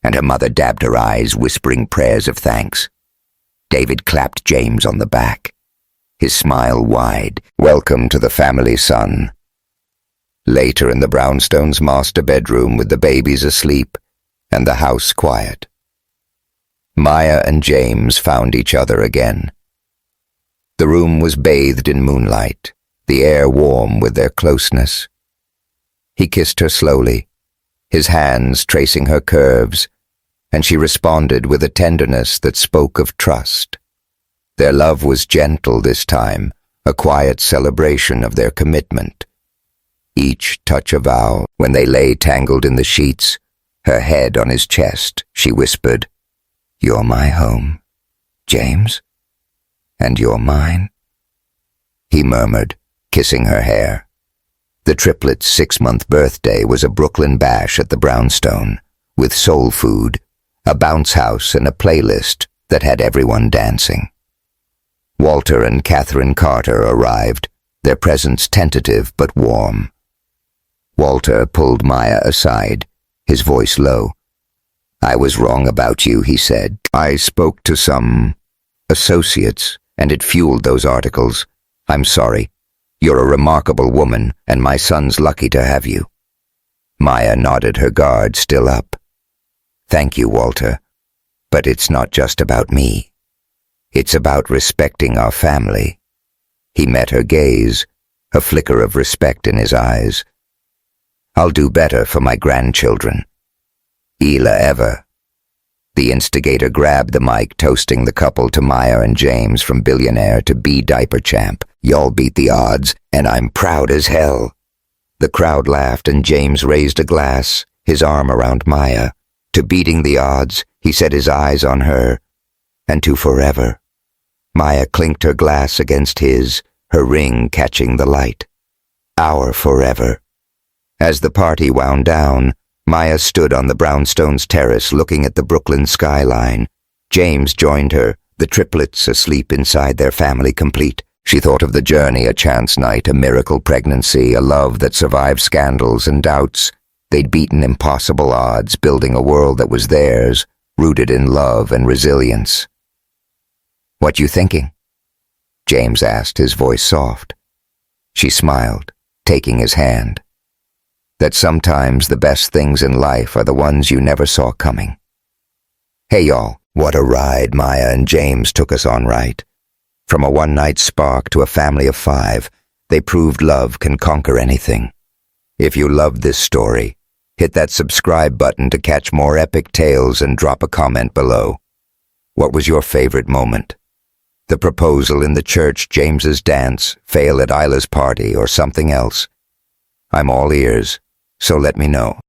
And her mother dabbed her eyes, whispering prayers of thanks. David clapped James on the back, his smile wide. "Welcome to the family, son." Later in the brownstones' master bedroom with the babies asleep and the house quiet, Maya and James found each other again. The room was bathed in moonlight, the air warm with their closeness. He kissed her slowly, his hands tracing her curves, and she responded with a tenderness that spoke of trust. Their love was gentle this time, a quiet celebration of their commitment. Each touch a vow. When they lay tangled in the sheets, her head on his chest, she whispered, "You're my home, James, and you're mine." He murmured, kissing her hair. The triplets' 6-month birthday was a Brooklyn bash at the brownstone, with soul food, a bounce house, and a playlist that had everyone dancing. Walter and Catherine Carter arrived, their presence tentative but warm. Walter pulled Maya aside, his voice low. "I was wrong about you," he said. "I spoke to some associates, and it fueled those articles. I'm sorry. You're a remarkable woman, and my son's lucky to have you." Maya nodded, her guard still up. "Thank you, Walter. But it's not just about me. It's about respecting our family." He met her gaze, a flicker of respect in his eyes. "I'll do better for my grandchildren. Ela ever." The instigator grabbed the mic, toasting the couple to Maya and James, from billionaire to diaper champ. "Y'all beat the odds, and I'm proud as hell." The crowd laughed, and James raised a glass, his arm around Maya. "To beating the odds," he set his eyes on her, "and to forever." Maya clinked her glass against his, her ring catching the light. "Our forever." As the party wound down, Maya stood on the brownstones terrace looking at the Brooklyn skyline. James joined her, the triplets asleep inside their family complete. She thought of the journey, a chance night, a miracle pregnancy, a love that survived scandals and doubts. They'd beaten impossible odds, building a world that was theirs, rooted in love and resilience. "What you thinking?" James asked, his voice soft. She smiled, taking his hand. That sometimes the best things in life are the ones you never saw coming. Hey y'all, what a ride Maya and James took us on, right? From a one-night spark to a family of 5, they proved love can conquer anything. If you loved this story, hit that subscribe button to catch more epic tales and drop a comment below. What was your favorite moment? The proposal in the church, James's dance, fail at Isla's party, or something else? I'm all ears, so let me know.